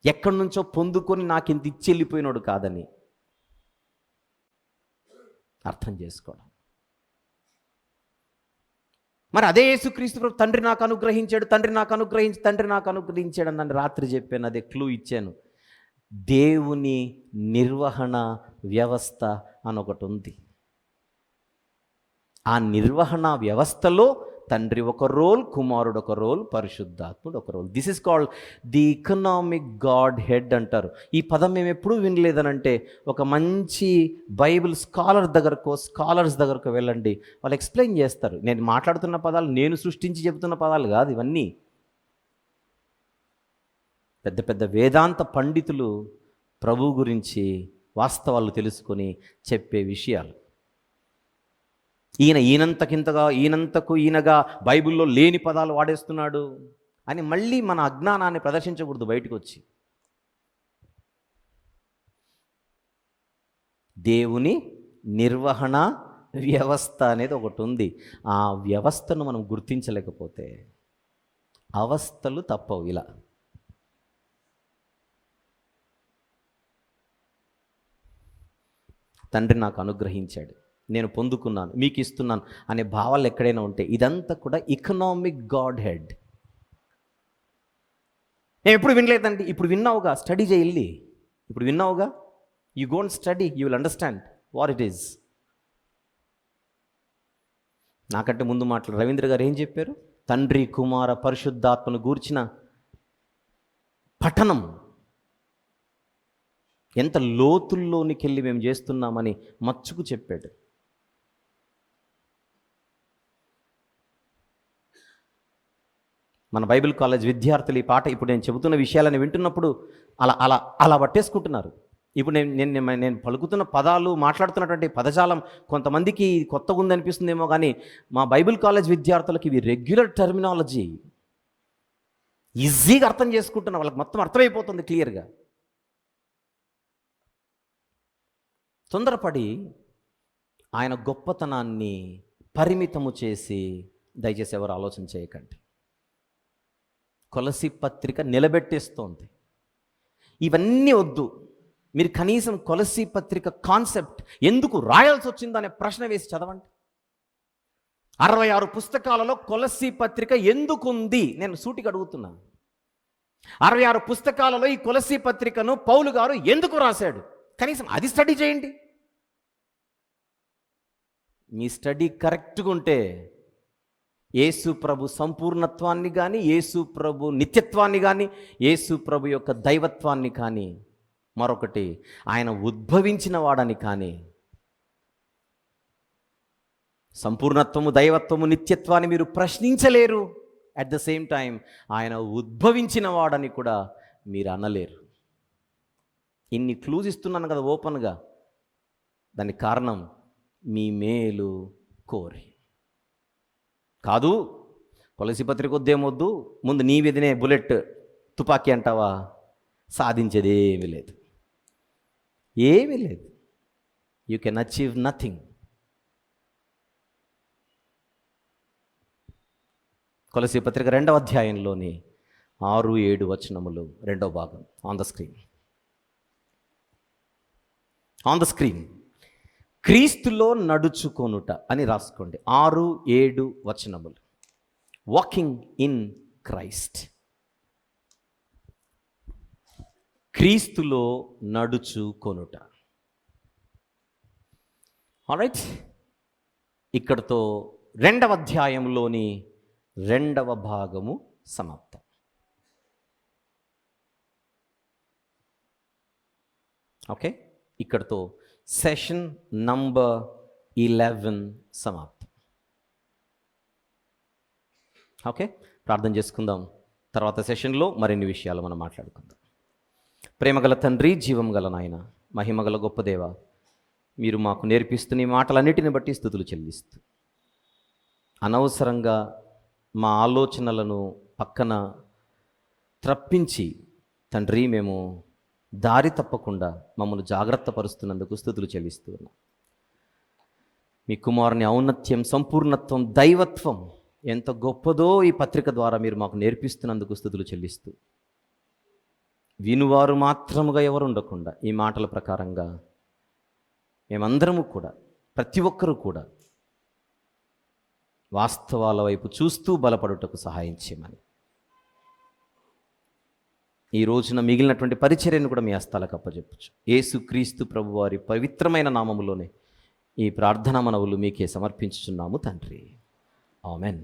ఎక్కడి నుంచో పొందుకొని నాకు ఇంత ఇచ్చి వెళ్ళిపోయినాడు కాదని అర్థం చేసుకోవడం. మరి అదే యేసుక్రీస్తు ప్రభు తండ్రి నాకు అనుగ్రహించాడు, తండ్రి నాకు అనుగ్రహించాడు అని రాత్రి చెప్పాను, అదే క్లూ ఇచ్చాను. దేవుని నిర్వహణ వ్యవస్థ అని ఒకటి ఉంది. ఆ నిర్వహణ వ్యవస్థలో తండ్రి ఒక రోల్, కుమారుడు ఒక రోల్, పరిశుద్ధాత్ముడు ఒక రోల్. This is called the economic godhead అంటారు. ఈ పదం మేము ఎప్పుడూ వినలేదనంటే ఒక మంచి బైబిల్ స్కాలర్స్ దగ్గరకు వెళ్ళండి, వాళ్ళు ఎక్స్ప్లెయిన్ చేస్తారు. నేను మాట్లాడుతున్న పదాలు నేను సృష్టించి చెబుతున్న పదాలు కాదు, ఇవన్నీ పెద్ద పెద్ద వేదాంత పండితులు ప్రభు గురించి వాస్తవాలు తెలుసుకొని చెప్పే విషయాలు. ఈయనగా బైబిల్లో లేని పదాలు వాడేస్తున్నాడు అని మళ్ళీ మన అజ్ఞానాన్ని ప్రదర్శించకూడదు బయటకు వచ్చి. దేవుని నిర్వహణ వ్యవస్థ అనేది ఒకటి ఉంది. ఆ వ్యవస్థను మనం గుర్తించలేకపోతే అవస్థలు తప్పవు. ఇలా తండ్రి నాకు అనుగ్రహించాడు, నేను పొందుకున్నాను, మీకు ఇస్తున్నాను అనే భావాలు ఎక్కడైనా ఉంటే ఇదంతా కూడా ఎకనామిక్ గాడ్ హెడ్. నేను ఎప్పుడు వినలేదండి, ఇప్పుడు విన్నావుగా, స్టడీ చేయాలి. ఇప్పుడు విన్నావుగా, you go and study, you will understand what it is. నాకంటే ముందు మాట్లాడు రవీంద్ర గారు ఏం చెప్పారు? తండ్రి కుమార పరిశుద్ధాత్మను గూర్చిన పఠనం ఎంత లోతుల్లోనికి వెళ్ళి మేము చేస్తున్నామని మచ్చుకు చెప్పాడు. మన బైబిల్ కాలేజ్ విద్యార్థులు ఈ పాట ఇప్పుడు నేను చెబుతున్న విషయాలని వింటున్నప్పుడు అలా అలా అలా పట్టేసుకుంటున్నారు. ఇప్పుడు నేను పలుకుతున్న పదాలు, మాట్లాడుతున్నటువంటి పదజాలం కొంతమందికి కొత్తగా ఉందనిపిస్తుందేమో, కానీ మా బైబిల్ కాలేజ్ విద్యార్థులకి ఇవి రెగ్యులర్ టర్మినాలజీ, ఈజీగా అర్థం చేసుకుంటున్నా, వాళ్ళకి మొత్తం అర్థమైపోతుంది క్లియర్గా. తొందరపడి ఆయన గొప్పతనాన్ని పరిమితము చేసి దయచేసి ఎవరు ఆలోచన చేయకండి. కొలస్సీ పత్రిక నిలబెట్టేస్తోంది. ఇవన్నీ వద్దు, మీరు కనీసం కొలస్సీ పత్రిక కాన్సెప్ట్ ఎందుకు రాయాల్సి వచ్చిందో అనే ప్రశ్న వేసి చదవండి. 66 పుస్తకాలలో కొలస్సీ పత్రిక ఎందుకుంది నేను సూటిగా అడుగుతున్నాను. 66 పుస్తకాలలో ఈ కొలస్సీ పత్రికను పౌలు గారు ఎందుకు రాశాడు? కనీసం అది స్టడీ చేయండి. మీ స్టడీ కరెక్ట్గా ఉంటే యేసు ప్రభు సంపూర్ణత్వాన్ని కానీ, యేసు ప్రభు నిత్యత్వాన్ని కానీ, యేసు ప్రభు యొక్క దైవత్వాన్ని కానీ, మరొకటి ఆయన ఉద్భవించిన వాడని కానీ, సంపూర్ణత్వము, దైవత్వము, నిత్యత్వాన్ని మీరు ప్రశ్నించలేరు. అట్ ద సేమ్ టైం ఆయన ఉద్భవించిన వాడని కూడా మీరు అనలేరు. ఇన్ని క్లూజ్ ఇస్తున్నాను కదా ఓపెన్గా. దానికి కారణం మీ మేలు కోరి కాదు. కొలసి పత్రిక వద్దేమొద్దు, ముందు నీ మీదనే బుల్లెట్ తుపాకీ అంటావా? సాధించేది ఏమీ లేదు, ఏమీ లేదు. You can achieve nothing. కొలసి పత్రిక 2వ అధ్యాయంలోని 6-7 వచనములు, 2వ భాగం ఆన్ ద స్క్రీన్. క్రీస్తులో నడుచుకొనుట అని రాసుకోండి. 6-7 వచనములు. Walking in Christ. క్రీస్తులో నడుచుకొనుట. ఆల్రైట్, ఇక్కడతో 2వ అధ్యాయంలోని 2వ భాగము సమాప్తం. ఓకే, ఇక్కడతో సెషన్ నంబర్ 11 సమాప్తం. ఓకే, ప్రార్థన చేసుకుందాం. తర్వాత సెషన్లో మరిన్ని విషయాలు మనం మాట్లాడుకుందాం. ప్రేమగల తండ్రి, జీవం గల నాయన, మహిమగల గొప్ప దేవ, మీరు మాకు నేర్పిస్తున్న ఈ మాటలన్నిటిని బట్టి స్తుతులు చెల్లిస్తూ, అనవసరంగా మా ఆలోచనలను పక్కన త్రప్పించి తండ్రి మేము దారి తప్పకుండా మమ్మల్ని జాగ్రత్త పరుస్తున్నందుకు స్తుతులు చెల్లిస్తూ ఉన్నాం. మీ కుమారుని ఔన్నత్యం, సంపూర్ణత్వం, దైవత్వం ఎంత గొప్పదో ఈ పత్రిక ద్వారా మీరు మాకు నేర్పిస్తున్నందుకు స్తుతులు చెల్లిస్తూ, వినువారు మాత్రముగా ఎవరు ఉండకుండా ఈ మాటల ప్రకారంగా మేమందరము కూడా, ప్రతి ఒక్కరూ కూడా వాస్తవాల వైపు చూస్తూ బలపడుటకు సహాయం చేయమని, ఈ రోజున మిగిలినటువంటి పరిచర్యను కూడా మీ హస్తాలకు అప్పచెప్పచ్చు. యేసుక్రీస్తు ప్రభువారి పవిత్రమైన నామములోనే ఈ ప్రార్థనా మనవులు మీకే సమర్పించుచున్నాము తండ్రి. ఆమెన్.